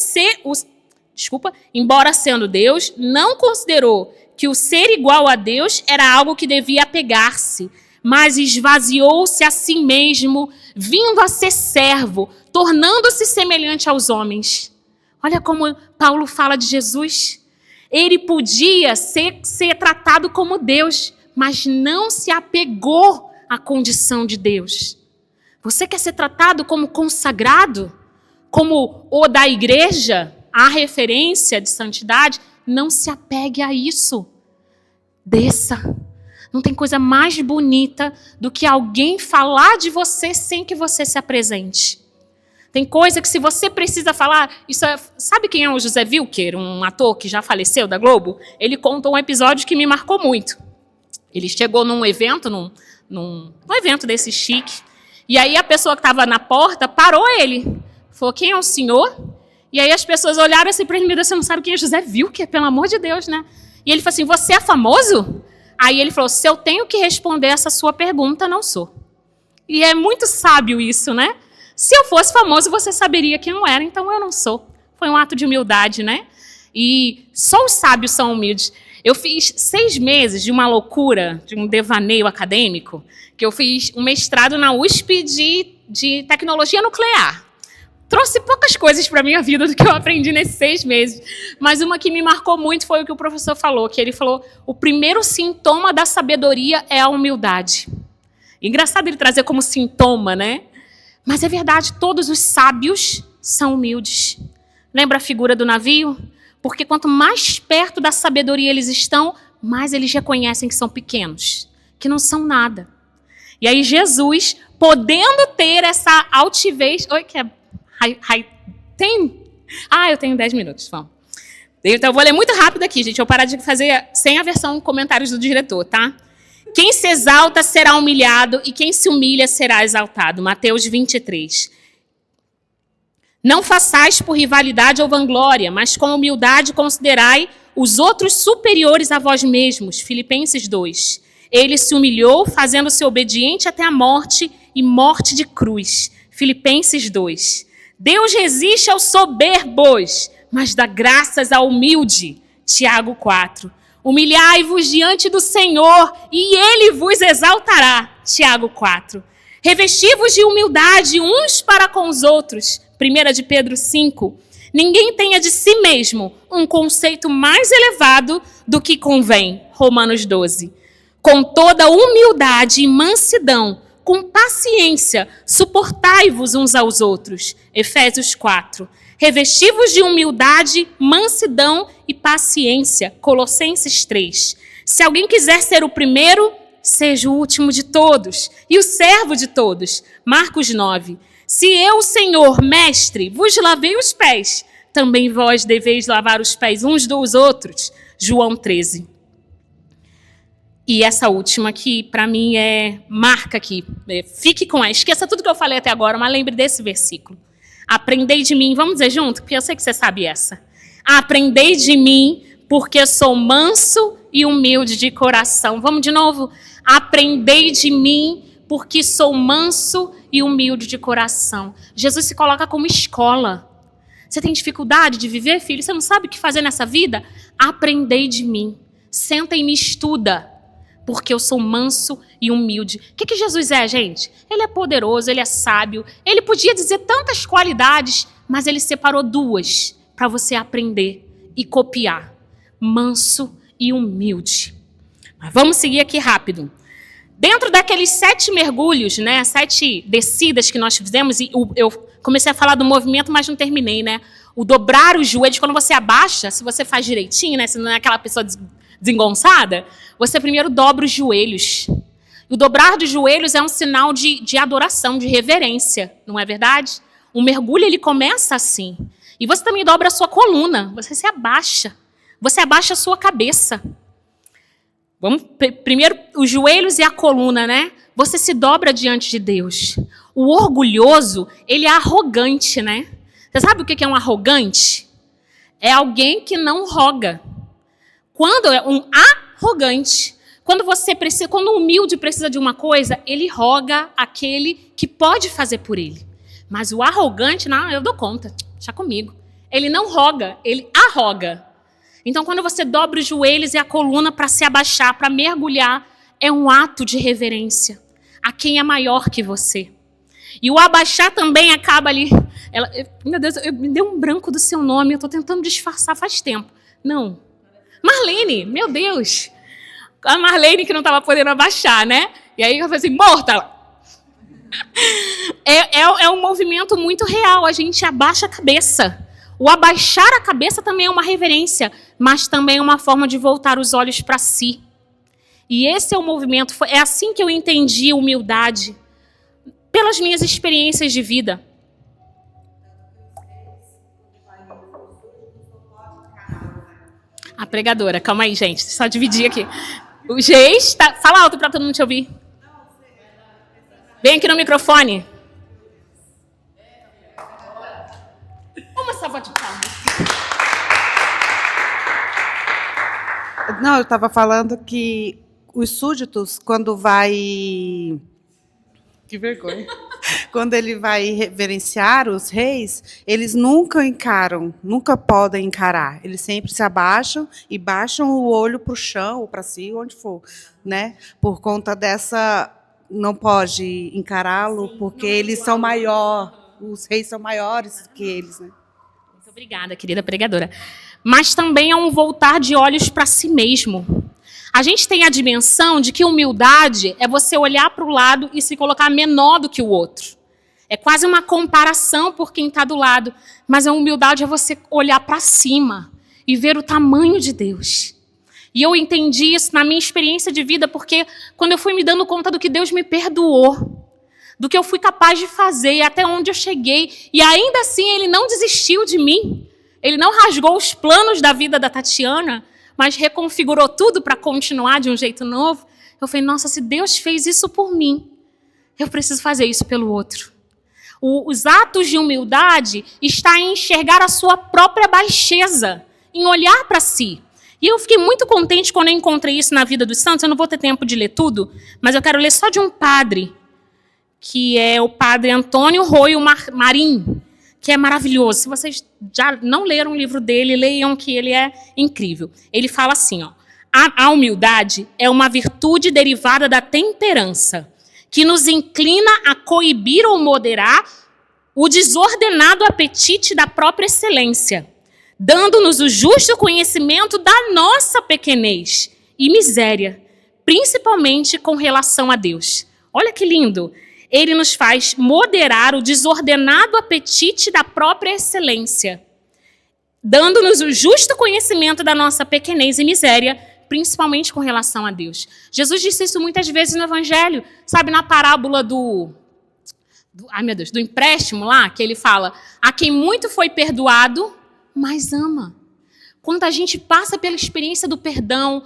o ser igual a Deus era algo que devia apegar-se, mas esvaziou-se a si mesmo, vindo a ser servo, tornando-se semelhante aos homens. Olha como Paulo fala de Jesus. Ele podia ser tratado como Deus, mas não se apegou à condição de Deus. Você quer ser tratado como consagrado? Como o da igreja? A referência de santidade? Não se apegue a isso. Desça. Não tem coisa mais bonita do que alguém falar de você sem que você se apresente. Tem coisa que se você precisa falar... Sabe quem é o José Wilker, um ator que já faleceu da Globo? Ele conta um episódio que me marcou muito. Ele chegou num evento, num evento desse chique, e aí a pessoa que estava na porta parou ele. Falou, quem é o senhor? E aí as pessoas olharam assim para ele e você não sabe quem é José Wilker, pelo amor de Deus, né? E ele falou assim, você é famoso? Aí ele falou, se eu tenho que responder essa sua pergunta, não sou. E é muito sábio isso, né? Se eu fosse famoso, você saberia quem eu era, então eu não sou. Foi um ato de humildade, né? E só os sábios são humildes. Eu fiz 6 meses de uma loucura, de um devaneio acadêmico, que eu fiz um mestrado na USP de tecnologia nuclear. Trouxe poucas coisas para a minha vida do que eu aprendi nesses 6 meses. Mas uma que me marcou muito foi o que o professor falou, que ele falou, o primeiro sintoma da sabedoria é a humildade. Engraçado ele trazer como sintoma, né? Mas é verdade, todos os sábios são humildes. Lembra a figura do navio? Porque quanto mais perto da sabedoria eles estão, mais eles reconhecem que são pequenos, que não são nada. E aí Jesus, podendo ter essa altivez... Oi, que é... Tem? Eu tenho 10 minutos, vamos. Então eu vou ler muito rápido aqui, gente. Eu vou parar de fazer sem a versão comentários do diretor, tá? Quem se exalta será humilhado e quem se humilha será exaltado. Mateus 23. Não façais por rivalidade ou vanglória, mas com humildade considerai os outros superiores a vós mesmos. Filipenses 2. Ele se humilhou, fazendo-se obediente até a morte e morte de cruz. Filipenses 2. Deus resiste aos soberbos, mas dá graças ao humilde. Tiago 4. Humilhai-vos diante do Senhor e Ele vos exaltará. Tiago 4. Revesti-vos de humildade uns para com os outros. 1 de Pedro 5. Ninguém tenha de si mesmo um conceito mais elevado do que convém. Romanos 12. Com toda humildade e mansidão, com paciência, suportai-vos uns aos outros. Efésios 4. Revesti-vos de humildade, mansidão e paciência. Colossenses 3. Se alguém quiser ser o primeiro, seja o último de todos e o servo de todos. Marcos 9. Se eu, Senhor, mestre, vos lavei os pés, também vós deveis lavar os pés uns dos outros. João 13. E essa última aqui, para mim, marca aqui. Fique com ela. Esqueça tudo que eu falei até agora, mas lembre desse versículo. Aprendei de mim, vamos dizer junto? Porque eu sei que você sabe essa. Aprendei de mim, porque sou manso e humilde de coração. Vamos de novo? Aprendei de mim, porque sou manso e humilde de coração. Jesus se coloca como escola. Você tem dificuldade de viver, filho? Você não sabe o que fazer nessa vida? Aprendei de mim. Senta e me estuda. Porque eu sou manso e humilde. O que Jesus é, gente? Ele é poderoso, ele é sábio. Ele podia dizer tantas qualidades, mas ele separou 2 para você aprender e copiar. Manso e humilde. Mas vamos seguir aqui rápido. Dentro daqueles 7 mergulhos, né, 7 descidas que nós fizemos, e eu comecei a falar do movimento, mas não terminei, né? O dobrar os joelhos, quando você abaixa, se você faz direitinho, né, se não é aquela pessoa desengonçada, você primeiro dobra os joelhos. E o dobrar dos joelhos é um sinal de adoração, de reverência, não é verdade? O mergulho, ele começa assim. E você também dobra a sua coluna, você se abaixa. Você abaixa a sua cabeça. Vamos, primeiro, os joelhos e a coluna, né? Você se dobra diante de Deus. O orgulhoso, ele é arrogante, né? Você sabe o que é um arrogante? É alguém que não roga. Quando é um arrogante, quando o humilde precisa de uma coisa, ele roga aquele que pode fazer por ele. Mas o arrogante, não, eu dou conta, deixa comigo. Ele não roga, ele arroga. Então, quando você dobra os joelhos e a coluna para se abaixar, para mergulhar, é um ato de reverência a quem é maior que você. E o abaixar também acaba ali. Meu Deus, me deu um branco do seu nome, eu estou tentando disfarçar faz tempo. Não. Marlene, meu Deus. A Marlene que não estava podendo abaixar, né? E aí eu falei assim, morta! É um movimento muito real, a gente abaixa a cabeça. O abaixar a cabeça também é uma reverência, mas também é uma forma de voltar os olhos para si. E esse é o movimento, é assim que eu entendi humildade, pelas minhas experiências de vida. A pregadora, calma aí, gente, só dividir aqui. O Geis, fala alto para todo mundo te ouvir. Vem aqui no microfone. Uma salva de palmas. Não, eu estava falando que os súditos, quando vai... Que vergonha. quando ele vai reverenciar os reis, eles nunca encaram, nunca podem encarar. Eles sempre se abaixam e baixam o olho para o chão, ou para si, onde for, né? Por conta dessa, não pode encará-lo, porque eles são maiores, os reis são maiores que eles, né? Muito obrigada, querida pregadora. Mas também é um voltar de olhos para si mesmo. A gente tem a dimensão de que humildade é você olhar para o lado e se colocar menor do que o outro. É quase uma comparação por quem está do lado. Mas a humildade é você olhar para cima e ver o tamanho de Deus. E eu entendi isso na minha experiência de vida, porque quando eu fui me dando conta do que Deus me perdoou, do que eu fui capaz de fazer e até onde eu cheguei, e ainda assim Ele não desistiu de mim. Ele não rasgou os planos da vida da Tatiana, mas reconfigurou tudo para continuar de um jeito novo. Eu falei, nossa, se Deus fez isso por mim, eu preciso fazer isso pelo outro. Os atos de humildade está em enxergar a sua própria baixeza, em olhar para si. E eu fiquei muito contente quando eu encontrei isso na vida dos santos. Eu não vou ter tempo de ler tudo, mas eu quero ler só de um padre, que é o padre Antônio Roio Marim, que é maravilhoso. Se vocês já não leram o livro dele, leiam, que ele é incrível. Ele fala assim, ó, a humildade é uma virtude derivada da temperança, que nos inclina a coibir ou moderar o desordenado apetite da própria excelência, dando-nos o justo conhecimento da nossa pequenez e miséria, principalmente com relação a Deus. Olha que lindo! Ele nos faz moderar o desordenado apetite da própria excelência, dando-nos o justo conhecimento da nossa pequenez e miséria, principalmente com relação a Deus. Jesus disse isso muitas vezes no Evangelho, sabe, na parábola do empréstimo lá, que ele fala, a quem muito foi perdoado, mais ama. Quando a gente passa pela experiência do perdão,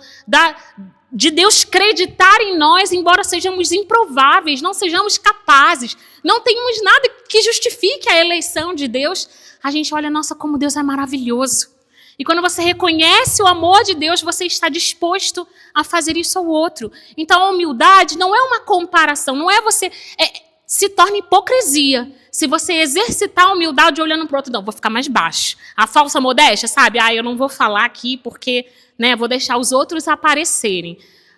de Deus acreditar em nós, embora sejamos improváveis, não sejamos capazes, não tenhamos nada que justifique a eleição de Deus, a gente olha, nossa, como Deus é maravilhoso. E quando você reconhece o amor de Deus, você está disposto a fazer isso ao outro. Então a humildade não é uma comparação, não é você... se torna hipocrisia se você exercitar a humildade olhando para o outro. Não, vou ficar mais baixo. A falsa modéstia, sabe? Eu não vou falar aqui porque... vou deixar os outros aparecerem.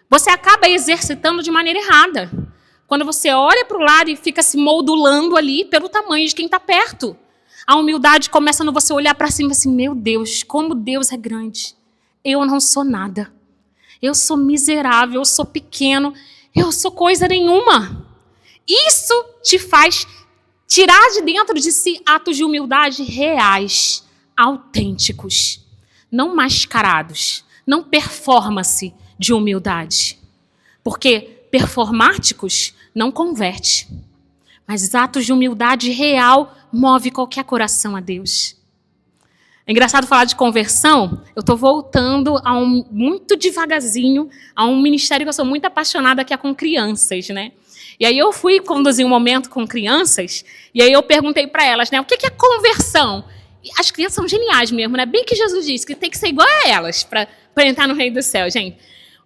Você acaba exercitando de maneira errada. Quando você olha para o lado e fica se moldulando ali pelo tamanho de quem está perto. A humildade começa no você olhar para cima e assim, meu Deus, como Deus é grande. Eu não sou nada. Eu sou miserável, eu sou pequeno, eu sou coisa nenhuma. Isso te faz tirar de dentro de si atos de humildade reais, autênticos, não mascarados. Não performance de humildade. Porque performáticos não converte. Mas atos de humildade real move qualquer coração a Deus. É engraçado falar de conversão. Eu estou voltando muito devagarzinho a um ministério que eu sou muito apaixonada, que é com crianças, né? E aí eu fui conduzir um momento com crianças, e aí eu perguntei para elas, né? O que é conversão? E as crianças são geniais mesmo, né? Bem que Jesus disse que tem que ser igual a elas para entrar no reino do céu, gente.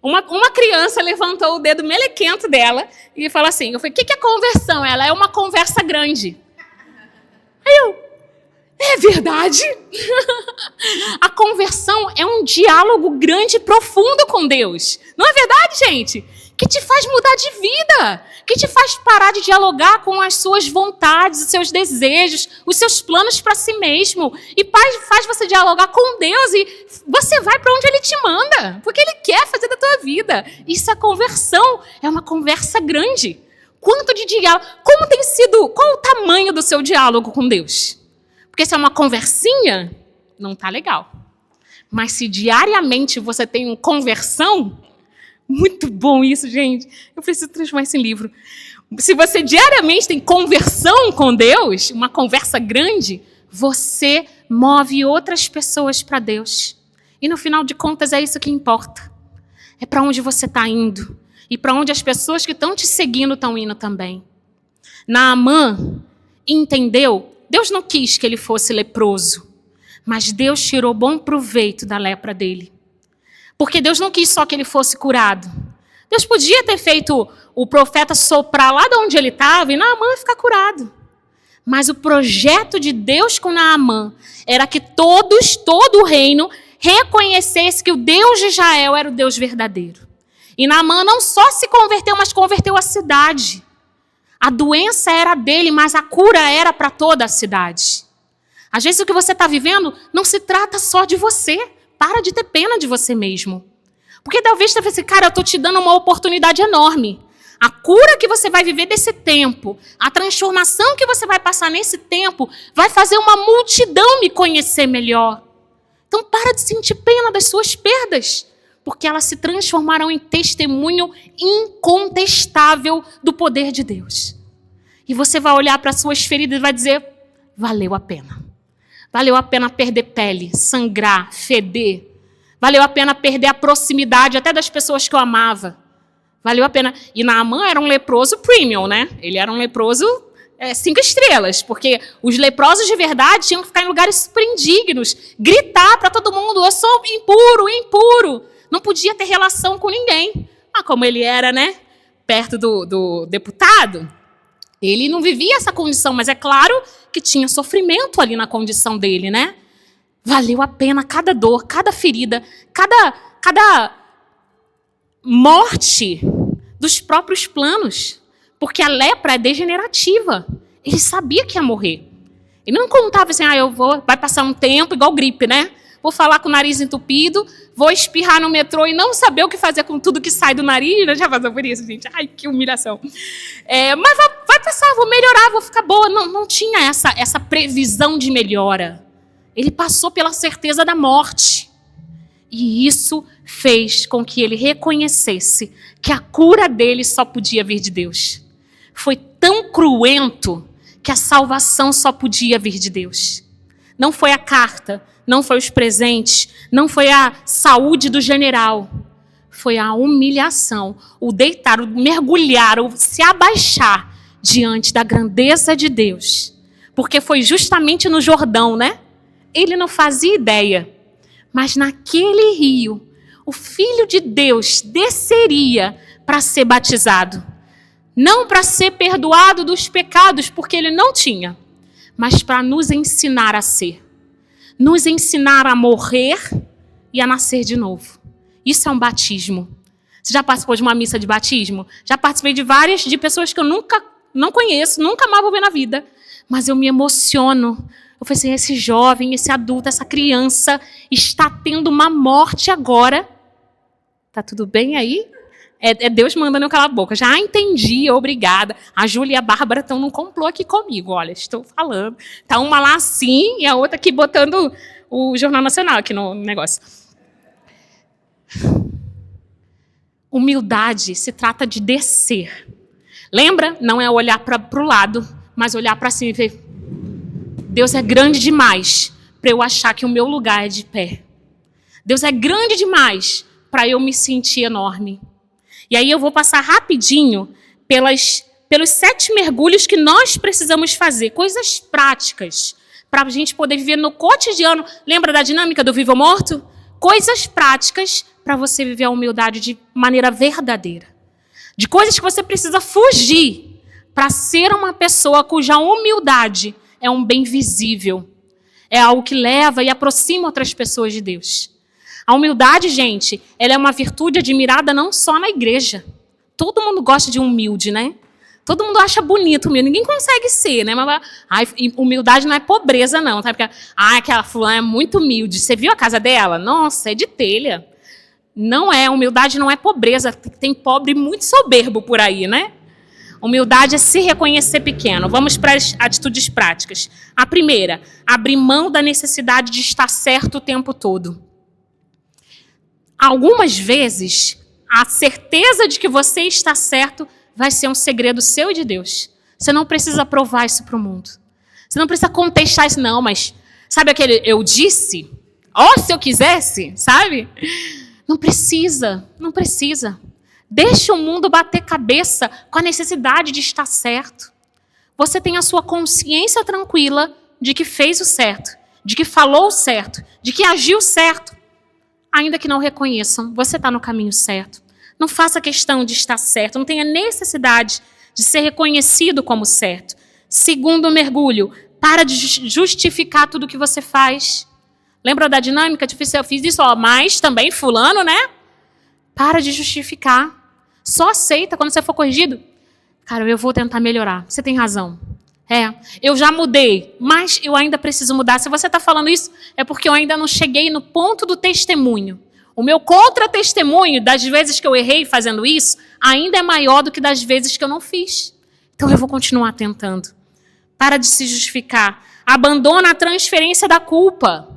Uma criança levantou o dedo melequento dela e falou assim, eu falei, o que é conversão? Ela é uma conversa grande. Aí eu, é verdade? A conversão é um diálogo grande e profundo com Deus. Não é verdade, gente? Que te faz mudar de vida, que te faz parar de dialogar com as suas vontades, os seus desejos, os seus planos para si mesmo. E faz você dialogar com Deus e você vai para onde Ele te manda, porque Ele quer fazer da tua vida. Isso é conversão, é uma conversa grande. Quanto de diálogo, como tem sido, qual o tamanho do seu diálogo com Deus? Porque se é uma conversinha, não está legal. Mas se diariamente você tem uma conversão, muito bom isso, gente. Eu preciso transformar esse livro. Se você diariamente tem conversão com Deus, uma conversa grande, você move outras pessoas para Deus. E no final de contas é isso que importa. É para onde você está indo. E para onde as pessoas que estão te seguindo estão indo também. Naamã entendeu, Deus não quis que ele fosse leproso, mas Deus tirou bom proveito da lepra dele. Porque Deus não quis só que ele fosse curado, Deus podia ter feito o profeta soprar lá de onde ele estava e Naamã ia ficar curado. Mas o projeto de Deus com Naamã era que todo o reino reconhecesse que o Deus de Israel era o Deus verdadeiro. E Naamã não só se converteu, mas converteu a cidade. A doença era dele, mas a cura era para toda a cidade. Às vezes o que você está vivendo não se trata só de você. Para de ter pena de você mesmo. Porque talvez você pense, cara, eu estou te dando uma oportunidade enorme. A cura que você vai viver desse tempo, a transformação que você vai passar nesse tempo, vai fazer uma multidão me conhecer melhor. Então para de sentir pena das suas perdas, porque elas se transformarão em testemunho incontestável do poder de Deus. E você vai olhar para as suas feridas e vai dizer, valeu a pena. Valeu a pena perder pele, sangrar, feder. Valeu a pena perder a proximidade até das pessoas que eu amava. Valeu a pena. E Naamã era um leproso premium, né? Ele era um leproso 5 estrelas, porque os leprosos de verdade tinham que ficar em lugares super indignos, gritar para todo mundo, eu sou impuro, impuro. Não podia ter relação com ninguém. Mas como ele era, né, perto do deputado, ele não vivia essa condição, mas é claro que tinha sofrimento ali na condição dele, né? Valeu a pena cada dor, cada ferida, cada morte dos próprios planos. Porque a lepra é degenerativa. Ele sabia que ia morrer. Ele não contava assim, vai passar um tempo igual gripe, né? Vou falar com o nariz entupido, vou espirrar no metrô e não saber o que fazer com tudo que sai do nariz. Né? Já passou por isso, gente. Ai, que humilhação. Mas vai passar, vou melhorar, vou ficar boa. Não tinha essa previsão de melhora. Ele passou pela certeza da morte. E isso fez com que ele reconhecesse que a cura dele só podia vir de Deus. Foi tão cruento que a salvação só podia vir de Deus. Não foi a carta, não foi os presentes, não foi a saúde do general. Foi a humilhação, o deitar, o mergulhar, o se abaixar diante da grandeza de Deus. Porque foi justamente no Jordão, né? Ele não fazia ideia. Mas naquele rio, o Filho de Deus desceria para ser batizado. Não para ser perdoado dos pecados, porque ele não tinha, mas para nos ensinar a ser. Nos ensinar a morrer e a nascer de novo. Isso é um batismo. Você já participou de uma missa de batismo? Já participei de várias, de pessoas que eu não conheço, nunca mais vou ver na vida. Mas eu me emociono. Eu falei assim, esse jovem, esse adulto, essa criança está tendo uma morte agora. Tá tudo bem aí? É Deus mandando eu calar a boca. Já entendi, obrigada. A Júlia e a Bárbara estão num complô aqui comigo, olha, estou falando. Tá uma lá assim e a outra aqui botando o Jornal Nacional aqui no negócio. Humildade se trata de descer. Lembra? Não é olhar para o lado, mas olhar para cima e ver. Deus é grande demais para eu achar que o meu lugar é de pé. Deus é grande demais para eu me sentir enorme. E aí eu vou passar rapidinho pelos 7 mergulhos que nós precisamos fazer, coisas práticas, para a gente poder viver no cotidiano. Lembra da dinâmica do vivo ou morto? Coisas práticas para você viver a humildade de maneira verdadeira. De coisas que você precisa fugir para ser uma pessoa cuja humildade é um bem visível. É algo que leva e aproxima outras pessoas de Deus. A humildade, gente, ela é uma virtude admirada não só na igreja. Todo mundo gosta de humilde, né? Todo mundo acha bonito humilde. Ninguém consegue ser, né? Mas humildade não é pobreza, não. Tá? Porque, aquela fulana é muito humilde. Você viu a casa dela? Nossa, é de telha. Não é, humildade não é pobreza. Tem pobre muito soberbo por aí, né? Humildade é se reconhecer pequeno. Vamos para as atitudes práticas. A primeira, abrir mão da necessidade de estar certo o tempo todo. Algumas vezes, a certeza de que você está certo vai ser um segredo seu e de Deus. Você não precisa provar isso para o mundo. Você não precisa contestar isso, não, mas sabe aquele eu disse? Se eu quisesse, sabe? Não precisa, não precisa. Deixa o mundo bater cabeça com a necessidade de estar certo. Você tem a sua consciência tranquila de que fez o certo, de que falou o certo, de que agiu certo. Ainda que não reconheçam, você está no caminho certo. Não faça questão de estar certo, não tenha necessidade de ser reconhecido como certo. Segundo mergulho, para de justificar tudo que você faz. Lembra da dinâmica? Difícil, eu fiz isso, mas também fulano, né? Para de justificar. Só aceita quando você for corrigido. Cara, eu vou tentar melhorar. Você tem razão. Eu já mudei, mas eu ainda preciso mudar. Se você está falando isso, é porque eu ainda não cheguei no ponto do testemunho. O meu contra-testemunho das vezes que eu errei fazendo isso ainda é maior do que das vezes que eu não fiz. Então eu vou continuar tentando. Para de se justificar. Abandona a transferência da culpa.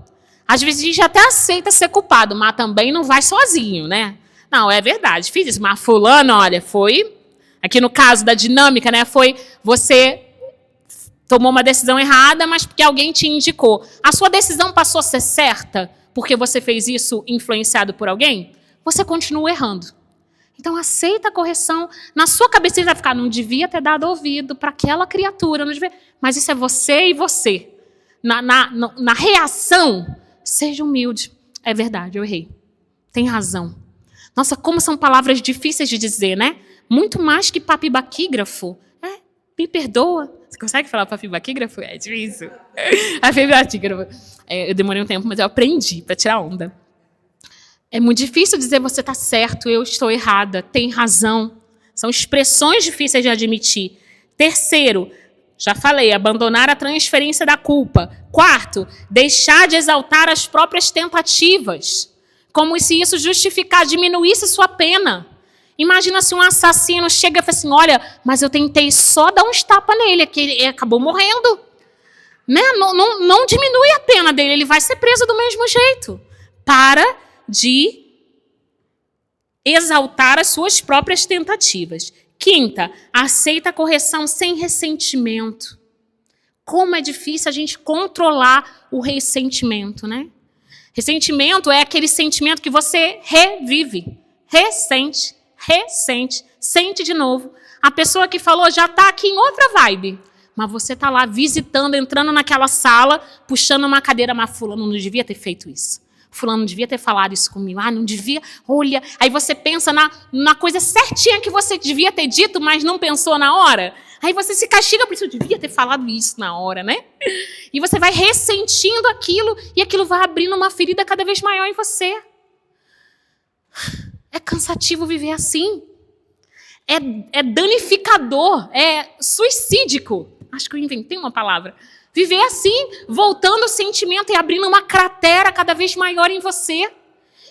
Às vezes a gente até aceita ser culpado, mas também não vai sozinho, né? Não, é verdade, fiz isso. Mas fulano, olha, foi... Aqui no caso da dinâmica, né? Foi você tomou uma decisão errada, mas porque alguém te indicou. A sua decisão passou a ser certa porque você fez isso influenciado por alguém? Você continua errando. Então aceita a correção. Na sua cabeça vai ficar, não devia ter dado ouvido para aquela criatura. Não devia... Mas isso é você e você. Na reação, seja humilde. É verdade, eu errei. Tem razão. Nossa, como são palavras difíceis de dizer, né? Muito mais que papibaquígrafo. Me perdoa. Você consegue falar papibaquígrafo? É difícil. Papibaquígrafo. Eu demorei um tempo, mas eu aprendi para tirar onda. É muito difícil dizer você está certo, eu estou errada, tem razão. São expressões difíceis de admitir. Terceiro, já falei, abandonar a transferência da culpa. Quarto, deixar de exaltar as próprias tentativas. Como se isso diminuísse sua pena. Imagina se um assassino chega e fala assim, olha, mas eu tentei só dar uns tapas nele, que ele acabou morrendo. Né? Não diminui a pena dele, ele vai ser preso do mesmo jeito. Para de exaltar as suas próprias tentativas. Quinta, aceita a correção sem ressentimento. Como é difícil a gente controlar o ressentimento, né? Ressentimento é aquele sentimento que você revive, ressente, sente de novo. A pessoa que falou já está aqui em outra vibe. Mas você está lá visitando, entrando naquela sala, puxando uma cadeira, mas fulano não devia ter feito isso. Fulano não devia ter falado isso comigo. Não devia, olha. Aí você pensa na coisa certinha que você devia ter dito, mas não pensou na hora. Aí você se castiga por isso, eu devia ter falado isso na hora, né? E você vai ressentindo aquilo, e aquilo vai abrindo uma ferida cada vez maior em você. É cansativo viver assim. É danificador, é suicídico. Acho que eu inventei uma palavra. Viver assim, voltando o sentimento e abrindo uma cratera cada vez maior em você.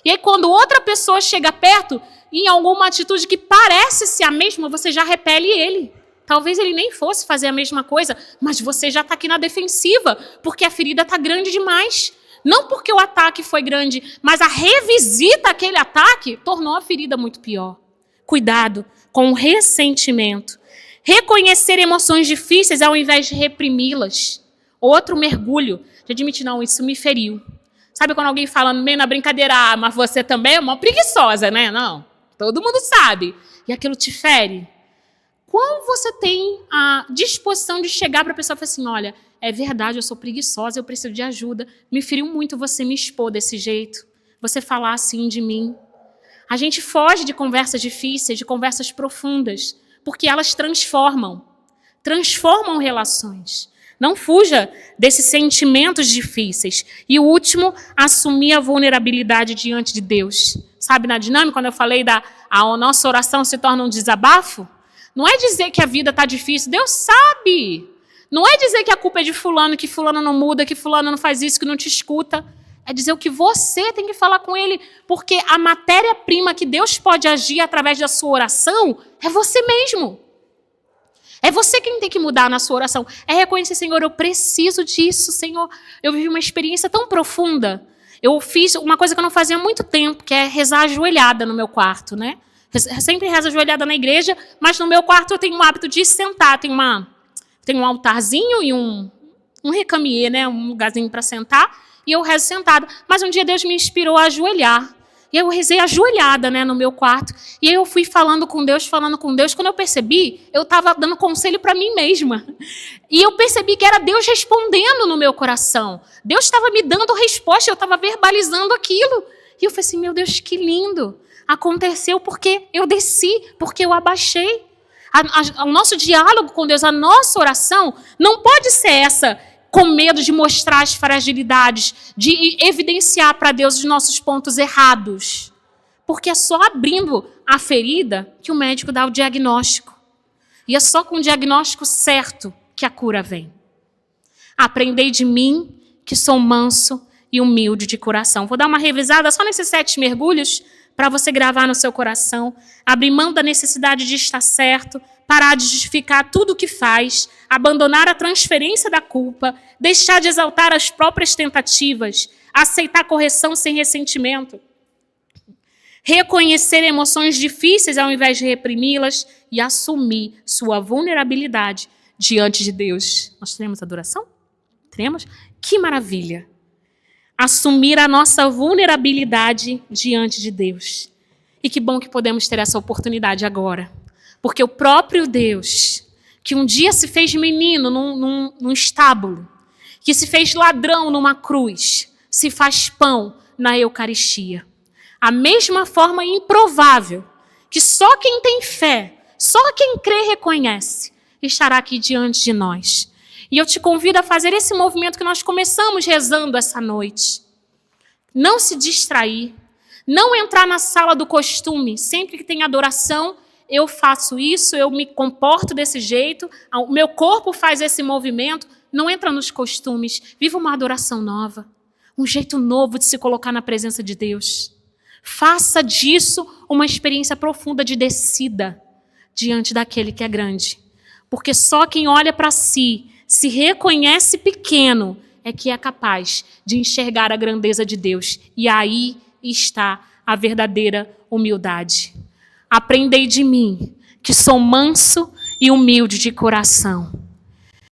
E aí quando outra pessoa chega perto, em alguma atitude que parece ser a mesma, você já repele ele. Talvez ele nem fosse fazer a mesma coisa, mas você já está aqui na defensiva, porque a ferida está grande demais. Não porque o ataque foi grande, mas a revisita àquele ataque tornou a ferida muito pior. Cuidado com o ressentimento. Reconhecer emoções difíceis ao invés de reprimi-las. Outro mergulho de admitir, não, isso me feriu. Sabe quando alguém fala meio na brincadeira, mas você também é uma preguiçosa, né? Não, todo mundo sabe. E aquilo te fere. Quando você tem a disposição de chegar para a pessoa e falar assim, olha, é verdade, eu sou preguiçosa, eu preciso de ajuda. Me feriu muito você me expor desse jeito. Você falar assim de mim. A gente foge de conversas difíceis, de conversas profundas, porque elas transformam relações. Não fuja desses sentimentos difíceis. E o último, assumir a vulnerabilidade diante de Deus. Sabe, na dinâmica, quando eu falei a nossa oração se torna um desabafo? Não é dizer que a vida está difícil, Deus sabe. Não é dizer que a culpa é de fulano, que fulano não muda, que fulano não faz isso, que não te escuta. É dizer o que você tem que falar com ele, porque a matéria-prima que Deus pode agir através da sua oração é você mesmo. É você quem tem que mudar na sua oração. É reconhecer, Senhor, eu preciso disso, Senhor. Eu vivi uma experiência tão profunda. Eu fiz uma coisa que eu não fazia há muito tempo, que é rezar ajoelhada no meu quarto, né? Eu sempre rezo ajoelhada na igreja, mas no meu quarto eu tenho o hábito de sentar. Tem um altarzinho e um recamier, né? Um lugarzinho para sentar. E eu rezo sentada. Mas um dia Deus me inspirou a ajoelhar. E eu rezei ajoelhada, né, no meu quarto. E aí eu fui falando com Deus. Quando eu percebi, eu estava dando conselho para mim mesma. E eu percebi que era Deus respondendo no meu coração. Deus estava me dando resposta, eu estava verbalizando aquilo. E eu falei assim, meu Deus, que lindo. Aconteceu porque eu desci, porque eu abaixei. O nosso diálogo com Deus, a nossa oração, não pode ser essa com medo de mostrar as fragilidades, de evidenciar para Deus os nossos pontos errados. Porque é só abrindo a ferida que o médico dá o diagnóstico. E é só com o diagnóstico certo que a cura vem. Aprendei de mim, que sou manso e humilde de coração. Vou dar uma revisada só nesses 7 mergulhos para você gravar no seu coração. Abrir mão da necessidade de estar certo, parar de justificar tudo o que faz, abandonar a transferência da culpa, deixar de exaltar as próprias tentativas, aceitar correção sem ressentimento, reconhecer emoções difíceis ao invés de reprimi-las e assumir sua vulnerabilidade diante de Deus. Nós teremos adoração? Teremos? Que maravilha! Assumir a nossa vulnerabilidade diante de Deus. E que bom que podemos ter essa oportunidade agora. Porque o próprio Deus, que um dia se fez menino num estábulo, que se fez ladrão numa cruz, se faz pão na Eucaristia. A mesma forma improvável que só quem tem fé, só quem crê reconhece, estará aqui diante de nós. E eu te convido a fazer esse movimento que nós começamos rezando essa noite. Não se distrair, não entrar na sala do costume. Sempre que tem adoração, eu faço isso, eu me comporto desse jeito, o meu corpo faz esse movimento. Não entra nos costumes. Viva uma adoração nova, um jeito novo de se colocar na presença de Deus. Faça disso uma experiência profunda de descida diante daquele que é grande. Porque só quem olha para si, se reconhece pequeno, é que é capaz de enxergar a grandeza de Deus. E aí está a verdadeira humildade. Aprendei de mim, que sou manso e humilde de coração.